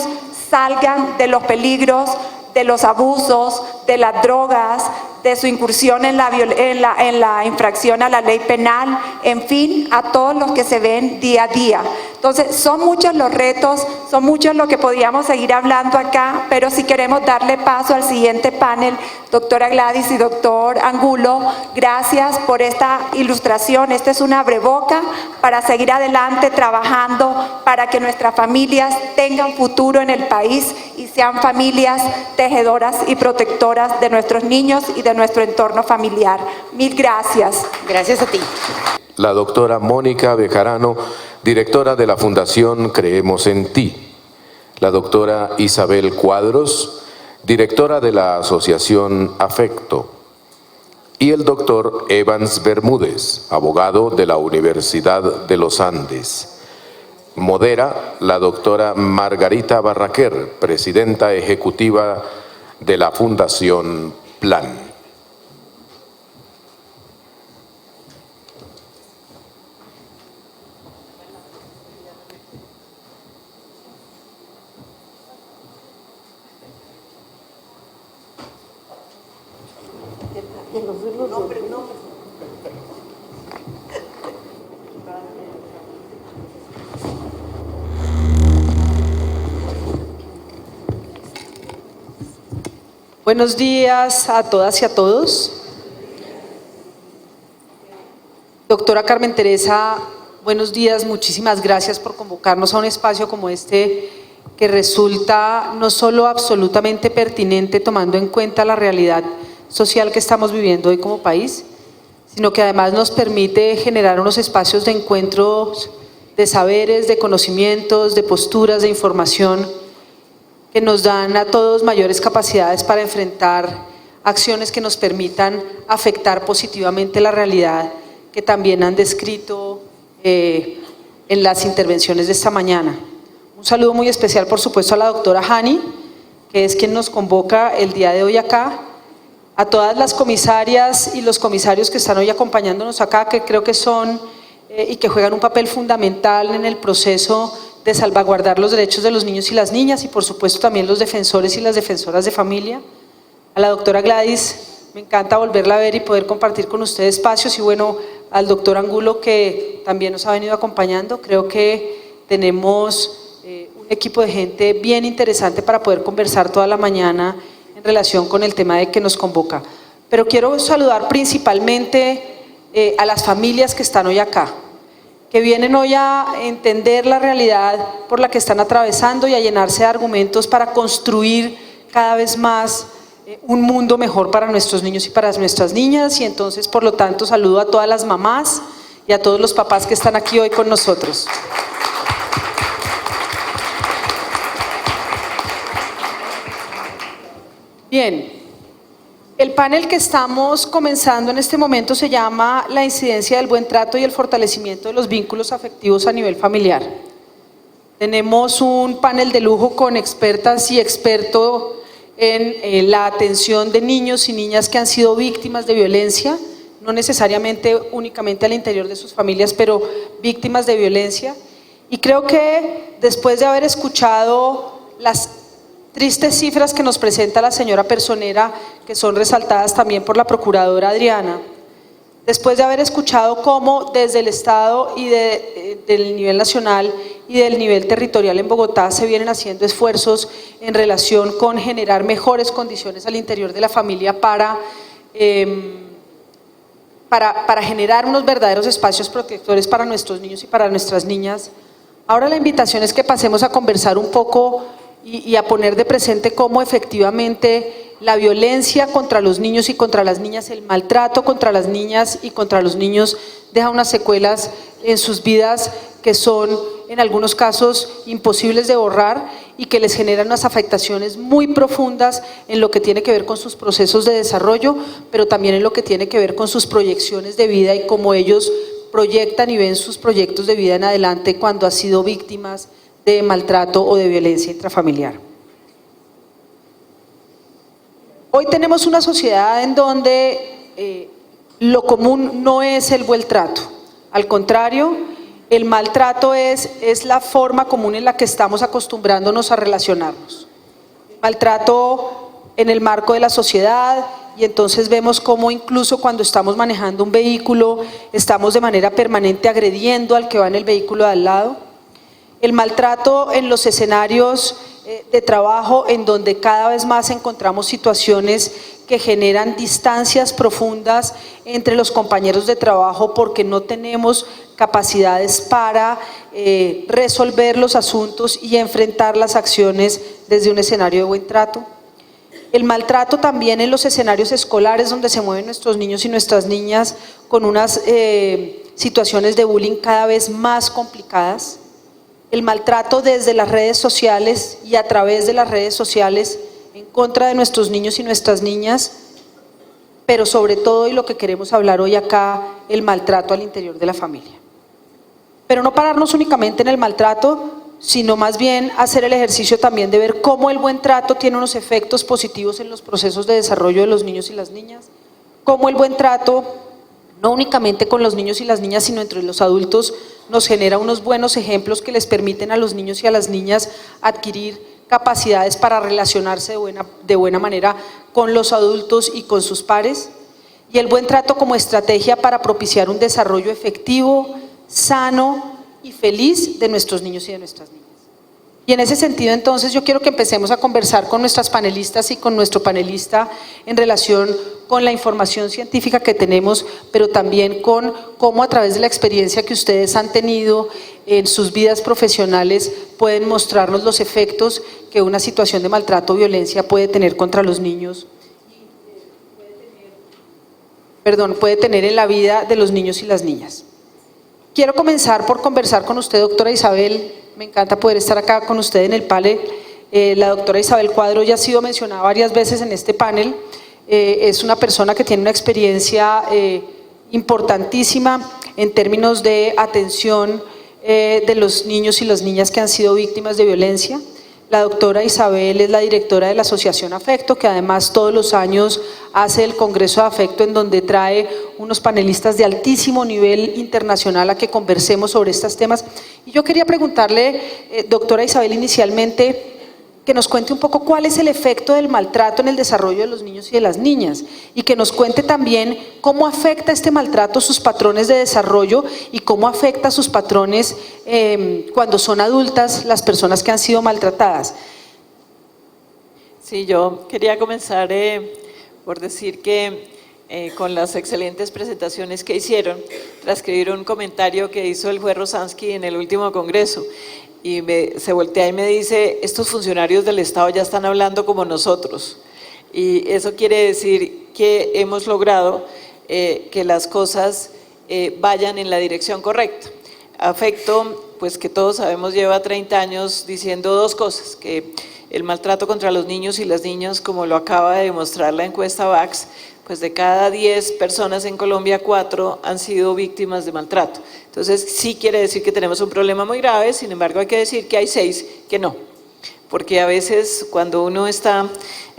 salgan de los peligros, de los abusos, de las drogas, de su incursión en la infracción a la ley penal, en fin, a todos los que se ven día a día. Entonces, son muchos los retos, son muchos lo que podíamos seguir hablando acá, pero si queremos darle paso al siguiente panel, doctora Gladys y doctor Angulo, gracias por esta ilustración. Esta es una abreboca para seguir adelante trabajando para que nuestras familias tengan futuro en el país y sean familias tejedoras y protectoras de nuestros niños y de nuestro entorno familiar. Mil gracias. Gracias a ti. La doctora Mónica Bejarano, directora de la Fundación Creemos en Ti. La doctora Isabel Cuadros, directora de la Asociación Afecto. Y el doctor Evans Bermúdez, abogado de la Universidad de los Andes. Modera la doctora Margarita Barraquer, presidenta ejecutiva de la Fundación Plan. Buenos días a todas y a todos. Doctora Carmen Teresa, buenos días, muchísimas gracias por convocarnos a un espacio como este que resulta no solo absolutamente pertinente tomando en cuenta la realidad social que estamos viviendo hoy como país, sino que además nos permite generar unos espacios de encuentros de saberes, de conocimientos, de posturas, de información que nos dan a todos mayores capacidades para enfrentar acciones que nos permitan afectar positivamente la realidad que también han descrito en las intervenciones de esta mañana. Un saludo muy especial, por supuesto, a la doctora Hani, que es quien nos convoca el día de hoy acá, a todas las comisarias y los comisarios que están hoy acompañándonos acá, que creo que son y que juegan un papel fundamental en el proceso de salvaguardar los derechos de los niños y las niñas, y por supuesto también los defensores y las defensoras de familia. A la doctora Gladys, me encanta volverla a ver y poder compartir con ustedes espacios, y bueno, al doctor Angulo, que también nos ha venido acompañando. Creo que tenemos un equipo de gente bien interesante para poder conversar toda la mañana en relación con el tema de que nos convoca. Pero quiero saludar principalmente a las familias que están hoy acá, que vienen hoy a entender la realidad por la que están atravesando y a llenarse de argumentos para construir cada vez más un mundo mejor para nuestros niños y para nuestras niñas. Y entonces, por lo tanto, saludo a todas las mamás y a todos los papás que están aquí hoy con nosotros. Bien, el panel que estamos comenzando en este momento se llama La incidencia del buen trato y el fortalecimiento de los vínculos afectivos a nivel familiar. Tenemos un panel de lujo con expertas y expertos en la atención de niños y niñas que han sido víctimas de violencia, no necesariamente únicamente al interior de sus familias, pero víctimas de violencia. Y creo que después de haber escuchado las tristes cifras que nos presenta la señora Personera, que son resaltadas también por la procuradora Adriana, después de haber escuchado cómo desde el Estado y del nivel nacional y del nivel territorial en Bogotá se vienen haciendo esfuerzos en relación con generar mejores condiciones al interior de la familia para generar unos verdaderos espacios protectores para nuestros niños y para nuestras niñas. Ahora la invitación es que pasemos a conversar un poco y a poner de presente cómo efectivamente la violencia contra los niños y contra las niñas, el maltrato contra las niñas y contra los niños deja unas secuelas en sus vidas que son en algunos casos imposibles de borrar y que les generan unas afectaciones muy profundas en lo que tiene que ver con sus procesos de desarrollo, pero también en lo que tiene que ver con sus proyecciones de vida y cómo ellos proyectan y ven sus proyectos de vida en adelante cuando han sido víctimas de maltrato o de violencia intrafamiliar. Hoy tenemos una sociedad en donde lo común no es el buen trato, al contrario, el maltrato es la forma común en la que estamos acostumbrándonos a relacionarnos. Maltrato en el marco de la sociedad, y entonces vemos cómo incluso cuando estamos manejando un vehículo estamos de manera permanente agrediendo al que va en el vehículo de al lado. El maltrato en los escenarios de trabajo, en donde cada vez más encontramos situaciones que generan distancias profundas entre los compañeros de trabajo porque no tenemos capacidades para resolver los asuntos y enfrentar las acciones desde un escenario de buen trato. El maltrato también en los escenarios escolares, donde se mueven nuestros niños y nuestras niñas con unas situaciones de bullying cada vez más complicadas. El maltrato desde las redes sociales y a través de las redes sociales en contra de nuestros niños y nuestras niñas, pero sobre todo, y lo que queremos hablar hoy acá, el maltrato al interior de la familia. Pero no pararnos únicamente en el maltrato, sino más bien hacer el ejercicio también de ver cómo el buen trato tiene unos efectos positivos en los procesos de desarrollo de los niños y las niñas, cómo el buen trato, no únicamente con los niños y las niñas, sino entre los adultos, nos genera unos buenos ejemplos que les permiten a los niños y a las niñas adquirir capacidades para relacionarse de buena manera con los adultos y con sus pares, y el buen trato como estrategia para propiciar un desarrollo efectivo, sano y feliz de nuestros niños y de nuestras niñas. Y en ese sentido, entonces, yo quiero que empecemos a conversar con nuestras panelistas y con nuestro panelista en relación con la información científica que tenemos, pero también con cómo a través de la experiencia que ustedes han tenido en sus vidas profesionales pueden mostrarnos los efectos que una situación de maltrato o violencia puede tener contra los niños, puede tener en la vida de los niños y las niñas. Quiero comenzar por conversar con usted, doctora Isabel. Me encanta poder estar acá con usted en el panel. La doctora Isabel Cuadro ya ha sido mencionada varias veces en este panel. Es una persona que tiene una experiencia importantísima en términos de atención de los niños y las niñas que han sido víctimas de violencia. La doctora Isabel es la directora de la Asociación Afecto, que además todos los años hace el Congreso de Afecto, en donde trae unos panelistas de altísimo nivel internacional a que conversemos sobre estos temas. Y yo quería preguntarle, doctora Isabel, inicialmente, que nos cuente un poco cuál es el efecto del maltrato en el desarrollo de los niños y de las niñas, y que nos cuente también cómo afecta este maltrato sus patrones de desarrollo y cómo afecta sus patrones cuando son adultas las personas que han sido maltratadas. Sí, yo quería comenzar por decir que con las excelentes presentaciones que hicieron, transcribir un comentario que hizo el juez Rosansky en el último congreso. Y se voltea y me dice, estos funcionarios del Estado ya están hablando como nosotros. Y eso quiere decir que hemos logrado que las cosas vayan en la dirección correcta. Afecto, pues que todos sabemos, lleva 30 años diciendo dos cosas, que el maltrato contra los niños y las niñas, como lo acaba de demostrar la encuesta VAX, pues de cada 10 personas en Colombia, 4 han sido víctimas de maltrato. Entonces sí quiere decir que tenemos un problema muy grave, sin embargo hay que decir que hay 6 que no, porque a veces cuando uno está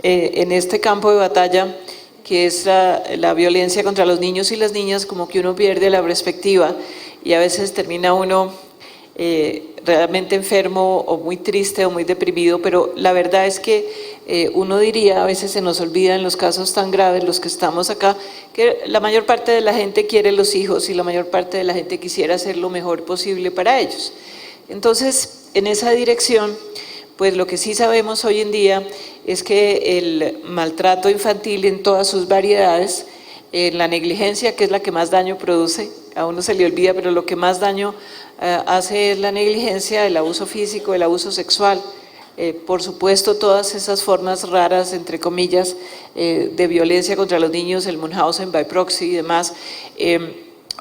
en este campo de batalla, que es la violencia contra los niños y las niñas, como que uno pierde la perspectiva y a veces termina uno realmente enfermo o muy triste o muy deprimido, pero la verdad es que uno diría, a veces se nos olvida en los casos tan graves, los que estamos acá, que la mayor parte de la gente quiere los hijos y la mayor parte de la gente quisiera hacer lo mejor posible para ellos. Entonces, en esa dirección, pues lo que sí sabemos hoy en día es que el maltrato infantil en todas sus variedades, la negligencia, que es la que más daño produce, a uno se le olvida, pero lo que más daño hace es la negligencia, el abuso físico, el abuso sexual, por supuesto todas esas formas raras, entre comillas, de violencia contra los niños, el Munchausen by proxy y demás,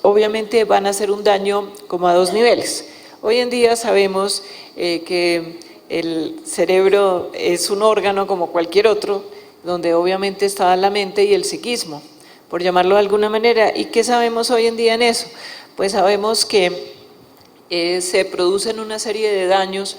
obviamente van a hacer un daño como a 2 niveles. Hoy en día sabemos que el cerebro es un órgano como cualquier otro, donde obviamente está la mente y el psiquismo, por llamarlo de alguna manera. ¿Y qué sabemos hoy en día en eso? Pues sabemos que se producen una serie de daños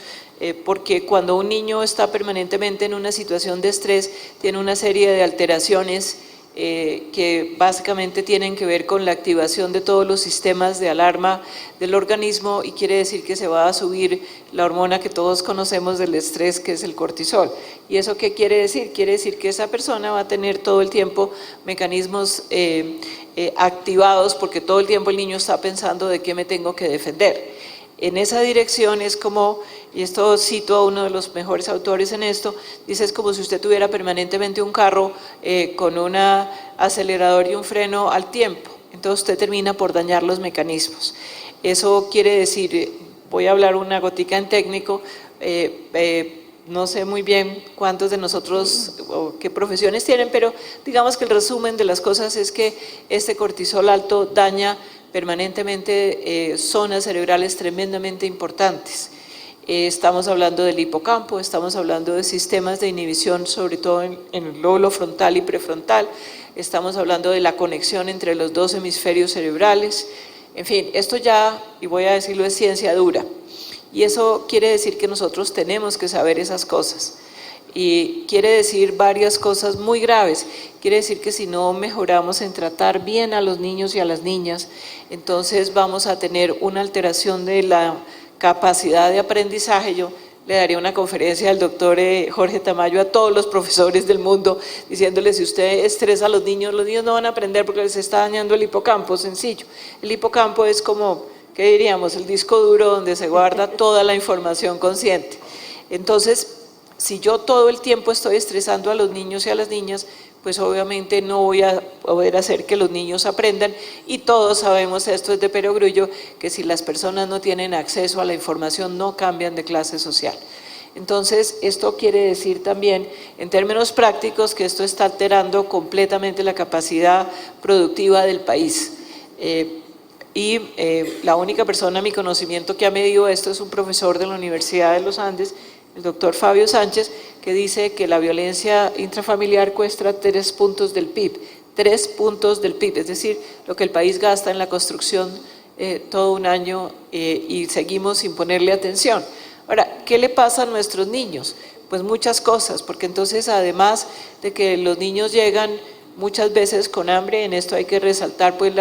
porque cuando un niño está permanentemente en una situación de estrés, tiene una serie de alteraciones que básicamente tienen que ver con la activación de todos los sistemas de alarma del organismo, y quiere decir que se va a subir la hormona que todos conocemos del estrés, que es el cortisol. ¿Y eso qué quiere decir? Quiere decir que esa persona va a tener todo el tiempo mecanismos activados, porque todo el tiempo el niño está pensando de qué me tengo que defender. En esa dirección es como, y esto cito a uno de los mejores autores en esto, dice, es como si usted tuviera permanentemente un carro con un acelerador y un freno al tiempo. Entonces usted termina por dañar los mecanismos. Eso quiere decir, voy a hablar una gotica en técnico, no sé muy bien cuántos de nosotros o qué profesiones tienen, pero digamos que el resumen de las cosas es que este cortisol alto daña permanentemente zonas cerebrales tremendamente importantes. Estamos hablando del hipocampo, estamos hablando de sistemas de inhibición, sobre todo en el lóbulo frontal y prefrontal, estamos hablando de la conexión entre los 2 hemisferios cerebrales. En fin, esto ya, y voy a decirlo, es ciencia dura, y eso quiere decir que nosotros tenemos que saber esas cosas. Y quiere decir varias cosas muy graves. Quiere decir que si no mejoramos en tratar bien a los niños y a las niñas, entonces vamos a tener una alteración de la capacidad de aprendizaje. Yo le daría una conferencia al doctor Jorge Tamayo a todos los profesores del mundo, diciéndoles, si usted estresa a los niños no van a aprender porque les está dañando el hipocampo. Sencillo. El hipocampo es como, ¿qué diríamos? El disco duro donde se guarda toda la información consciente. Entonces, si yo todo el tiempo estoy estresando a los niños y a las niñas, pues obviamente no voy a poder hacer que los niños aprendan, y todos sabemos, esto es de perogrullo, que si las personas no tienen acceso a la información no cambian de clase social. Entonces, esto quiere decir también, en términos prácticos, que esto está alterando completamente la capacidad productiva del país. La única persona a mi conocimiento que ha medido esto es un profesor de la Universidad de los Andes, el doctor Fabio Sánchez, que dice que la violencia intrafamiliar cuesta 3 puntos del PIB, 3 puntos del PIB, es decir, lo que el país gasta en la construcción todo un año, y seguimos sin ponerle atención. Ahora, ¿qué le pasa a nuestros niños? Pues muchas cosas, porque entonces además de que los niños llegan muchas veces con hambre, en esto hay que resaltar pues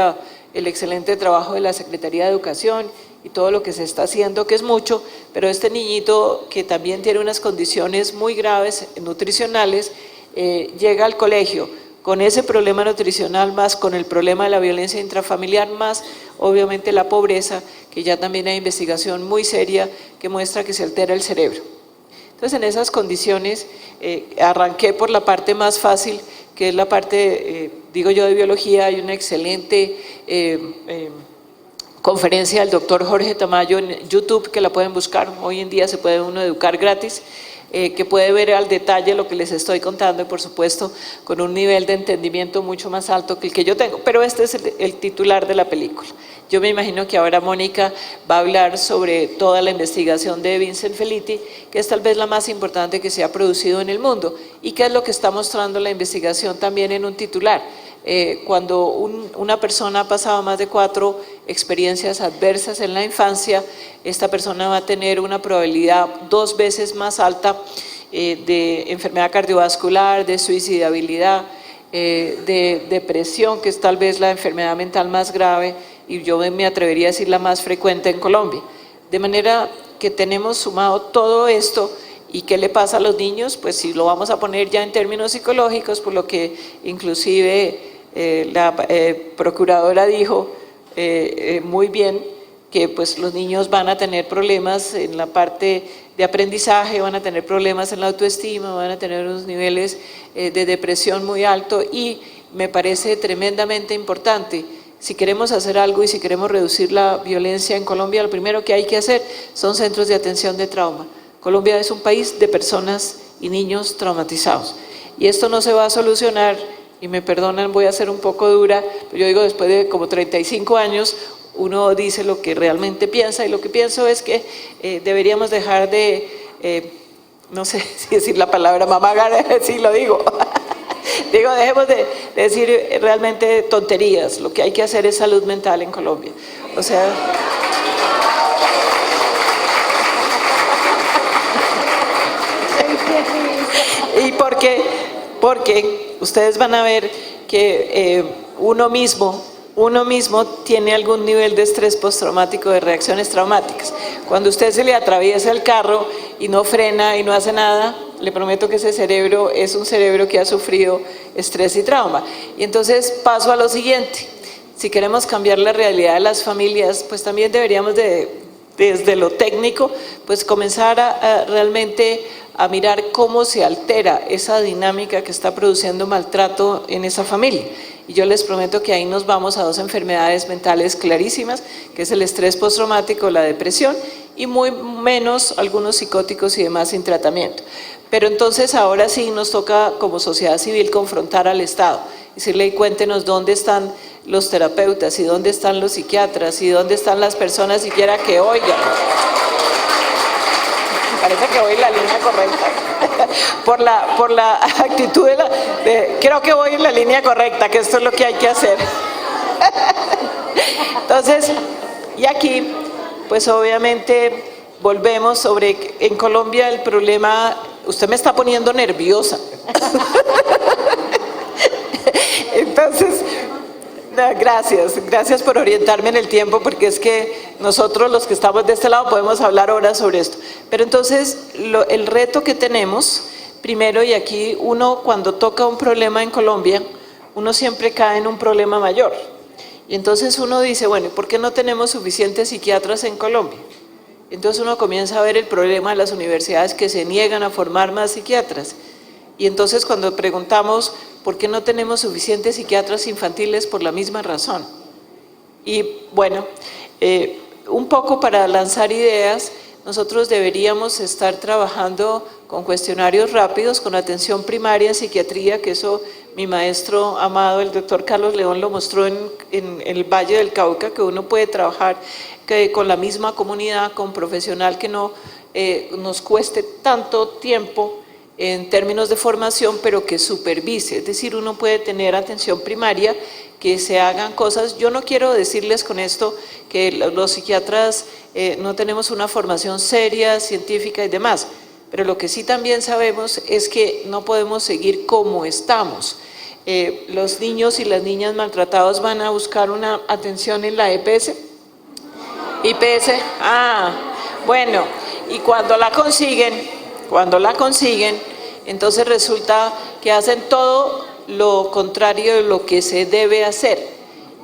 el excelente trabajo de la Secretaría de Educación y todo lo que se está haciendo, que es mucho, pero este niñito que también tiene unas condiciones muy graves nutricionales, llega al colegio con ese problema nutricional, más con el problema de la violencia intrafamiliar, más obviamente la pobreza, que ya también hay investigación muy seria que muestra que se altera el cerebro. Entonces, en esas condiciones, arranqué por la parte más fácil, que es la parte, digo yo, de biología. Hay una excelente conferencia del doctor Jorge Tamayo en YouTube, que la pueden buscar. Hoy en día se puede uno educar gratis, que puede ver al detalle lo que les estoy contando y, por supuesto, con un nivel de entendimiento mucho más alto que el que yo tengo. Pero este es el titular de la película. Yo me imagino que ahora Mónica va a hablar sobre toda la investigación de Vincent Felitti, que es tal vez la más importante que se ha producido en el mundo, y que es lo que está mostrando la investigación también en un titular. Cuando una persona ha pasado más de 4 experiencias adversas en la infancia, esta persona va a tener una probabilidad 2 veces más alta de enfermedad cardiovascular, de suicidabilidad, de depresión, que es tal vez la enfermedad mental más grave, y yo me atrevería a decir la más frecuente en Colombia. De manera que tenemos sumado todo esto. ¿Y qué le pasa a los niños? Pues si lo vamos a poner ya en términos psicológicos, por lo que inclusive la procuradora dijo muy bien, que pues los niños van a tener problemas en la parte de aprendizaje, van a tener problemas en la autoestima, van a tener unos niveles de depresión muy altos, y me parece tremendamente importante. Si queremos hacer algo y si queremos reducir la violencia en Colombia, lo primero que hay que hacer son centros de atención de trauma. Colombia es un país de personas y niños traumatizados, y esto no se va a solucionar, y me perdonan, voy a ser un poco dura, pero yo digo, después de como 35 años, uno dice lo que realmente piensa, y lo que pienso es que deberíamos dejar de, no sé si decir la palabra mamagar, sí lo digo, digo, dejemos de decir realmente tonterías. Lo que hay que hacer es salud mental en Colombia, o sea… Y porque ustedes van a ver que uno mismo tiene algún nivel de estrés postraumático, de reacciones traumáticas. Cuando usted se le atraviesa el carro y no frena y no hace nada, le prometo que ese cerebro es un cerebro que ha sufrido estrés y trauma. Y entonces paso a lo siguiente. Si queremos cambiar la realidad de las familias, pues también deberíamos desde lo técnico, pues comenzar a realmente a mirar cómo se altera esa dinámica que está produciendo maltrato en esa familia. Y yo les prometo que ahí nos vamos a 2 enfermedades mentales clarísimas, que es el estrés postraumático, la depresión, y muy menos algunos psicóticos y demás sin tratamiento. Pero entonces ahora sí nos toca como sociedad civil confrontar al Estado, decirle, y cuéntenos dónde están los terapeutas, y dónde están los psiquiatras, y dónde están las personas siquiera que oigan. Parece que voy en la línea correcta, por la actitud creo que voy en la línea correcta, que esto es lo que hay que hacer. Entonces, y aquí, pues obviamente volvemos sobre, en Colombia el problema, usted me está poniendo nerviosa. Entonces, gracias por orientarme en el tiempo, porque es que nosotros los que estamos de este lado podemos hablar horas sobre esto. Pero entonces el reto que tenemos, primero, y aquí uno cuando toca un problema en Colombia, uno siempre cae en un problema mayor. Y entonces uno dice, bueno, ¿por qué no tenemos suficientes psiquiatras en Colombia? Entonces uno comienza a ver el problema de las universidades que se niegan a formar más psiquiatras. Y entonces cuando preguntamos, ¿por qué no tenemos suficientes psiquiatras infantiles? Por la misma razón. Y bueno, un poco para lanzar ideas, nosotros deberíamos estar trabajando con cuestionarios rápidos, con atención primaria en psiquiatría, que eso mi maestro amado, el doctor Carlos León, lo mostró en el Valle del Cauca, que uno puede trabajar con la misma comunidad, con profesional, que no nos cueste tanto tiempo en términos de formación, pero que supervise. Es decir, uno puede tener atención primaria, que se hagan cosas. Yo no quiero decirles con esto que los psiquiatras no tenemos una formación seria, científica y demás, pero lo que sí también sabemos es que no podemos seguir como estamos. Los niños y las niñas maltratados van a buscar una atención en la EPS. IPS, bueno, y cuando la consiguen, entonces resulta que hacen todo lo contrario de lo que se debe hacer.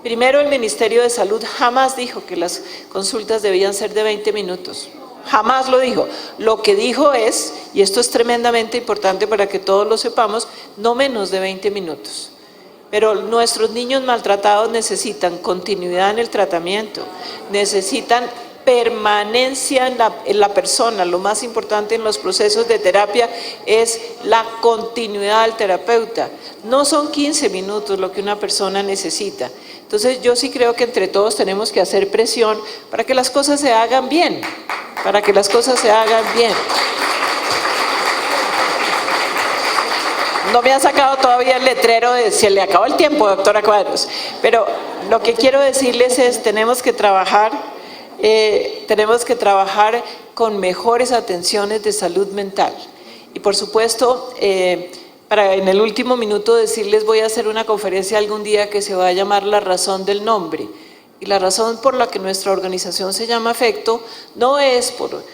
Primero, el Ministerio de Salud jamás dijo que las consultas debían ser de 20 minutos. Jamás lo dijo. Lo que dijo es, y esto es tremendamente importante para que todos lo sepamos, no menos de 20 minutos. Pero nuestros niños maltratados necesitan continuidad en el tratamiento, necesitan permanencia en la persona. Lo más importante en los procesos de terapia es la continuidad del terapeuta. No son 15 minutos lo que una persona necesita. Entonces yo sí creo que entre todos tenemos que hacer presión para que las cosas se hagan bien, No me ha sacado todavía el letrero de se le acabó el tiempo, doctora Cuadros, pero lo que quiero decirles es tenemos que trabajar con mejores atenciones de salud mental. Y por supuesto, para en el último minuto decirles, voy a hacer una conferencia algún día que se va a llamar La razón del nombre. Y la razón por la que nuestra organización se llama Afecto no es por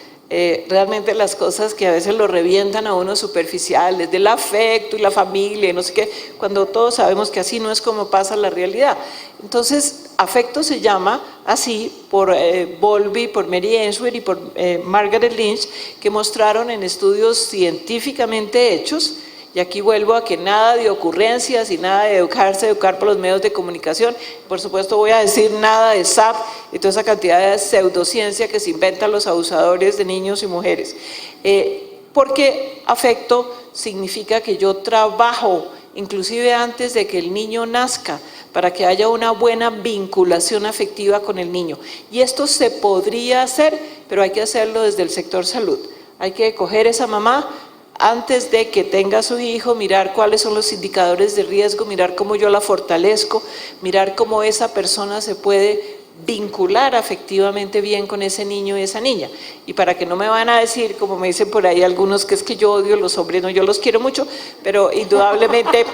realmente las cosas que a veces lo revientan a uno superficiales, del afecto y la familia, y no sé qué, cuando todos sabemos que así no es como pasa la realidad. Entonces, Afecto se llama así por Bowlby, por Mary Ainsworth y por Margaret Lynch, que mostraron en estudios científicamente hechos. Y aquí vuelvo a que nada de ocurrencias y nada de educar por los medios de comunicación. Por supuesto voy a decir nada de SAP y toda esa cantidad de pseudociencia que se inventan los abusadores de niños y mujeres. Porque afecto significa que yo trabajo, inclusive antes de que el niño nazca, para que haya una buena vinculación afectiva con el niño. Y esto se podría hacer, pero hay que hacerlo desde el sector salud. Hay que coger esa mamá antes de que tenga a su hijo, mirar cuáles son los indicadores de riesgo, mirar cómo yo la fortalezco, mirar cómo esa persona se puede vincular afectivamente bien con ese niño y esa niña. Y para que no me van a decir, como me dicen por ahí algunos, que es que yo odio a los hombres, no, yo los quiero mucho, pero indudablemente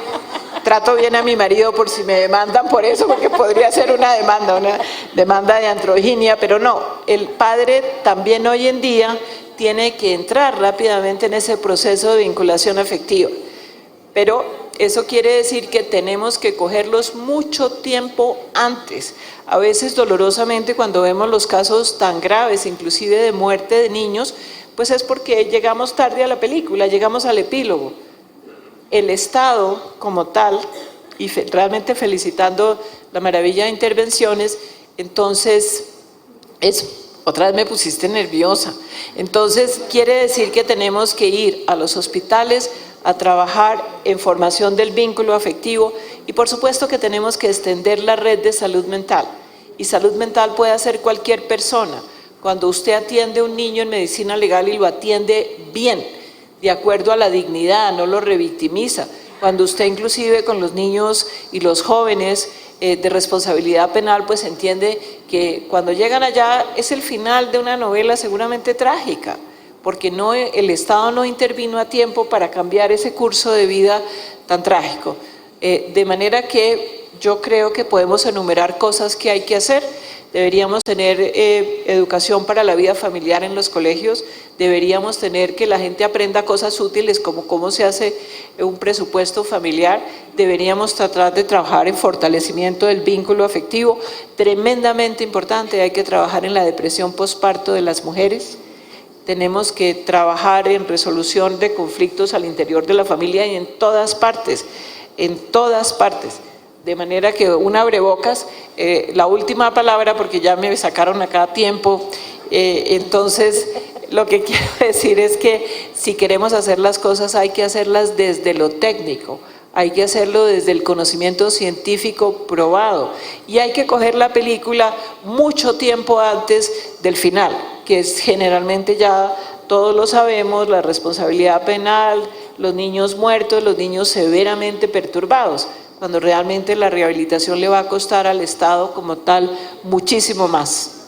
trato bien a mi marido por si me demandan por eso, porque podría ser una demanda de androginia, pero no, el padre también hoy en día tiene que entrar rápidamente en ese proceso de vinculación afectiva. Pero eso quiere decir que tenemos que cogerlos mucho tiempo antes. A veces dolorosamente cuando vemos los casos tan graves, inclusive de muerte de niños, pues es porque llegamos tarde a la película, llegamos al epílogo. El Estado como tal, y realmente felicitando la maravilla de intervenciones, entonces otra vez me pusiste nerviosa. Entonces, quiere decir que tenemos que ir a los hospitales a trabajar en formación del vínculo afectivo y por supuesto que tenemos que extender la red de salud mental. Y salud mental puede hacer cualquier persona. Cuando usted atiende a un niño en medicina legal y lo atiende bien, de acuerdo a la dignidad, no lo revictimiza. Cuando usted inclusive con los niños y los jóvenes de responsabilidad penal, pues entiende que cuando llegan allá es el final de una novela seguramente trágica, porque el Estado no intervino a tiempo para cambiar ese curso de vida tan trágico. De manera que yo creo que podemos enumerar cosas que hay que hacer. Deberíamos tener educación para la vida familiar en los colegios, deberíamos tener que la gente aprenda cosas útiles como cómo se hace un presupuesto familiar, deberíamos tratar de trabajar en fortalecimiento del vínculo afectivo, tremendamente importante, hay que trabajar en la depresión postparto de las mujeres, tenemos que trabajar en resolución de conflictos al interior de la familia y en todas partes. De manera que un abrebocas, la última palabra, porque ya me sacaron acá tiempo, entonces lo que quiero decir es que si queremos hacer las cosas hay que hacerlas desde lo técnico, hay que hacerlo desde el conocimiento científico probado y hay que coger la película mucho tiempo antes del final, que es generalmente ya todos lo sabemos, la responsabilidad penal, los niños muertos, los niños severamente perturbados, cuando realmente la rehabilitación le va a costar al Estado como tal muchísimo más.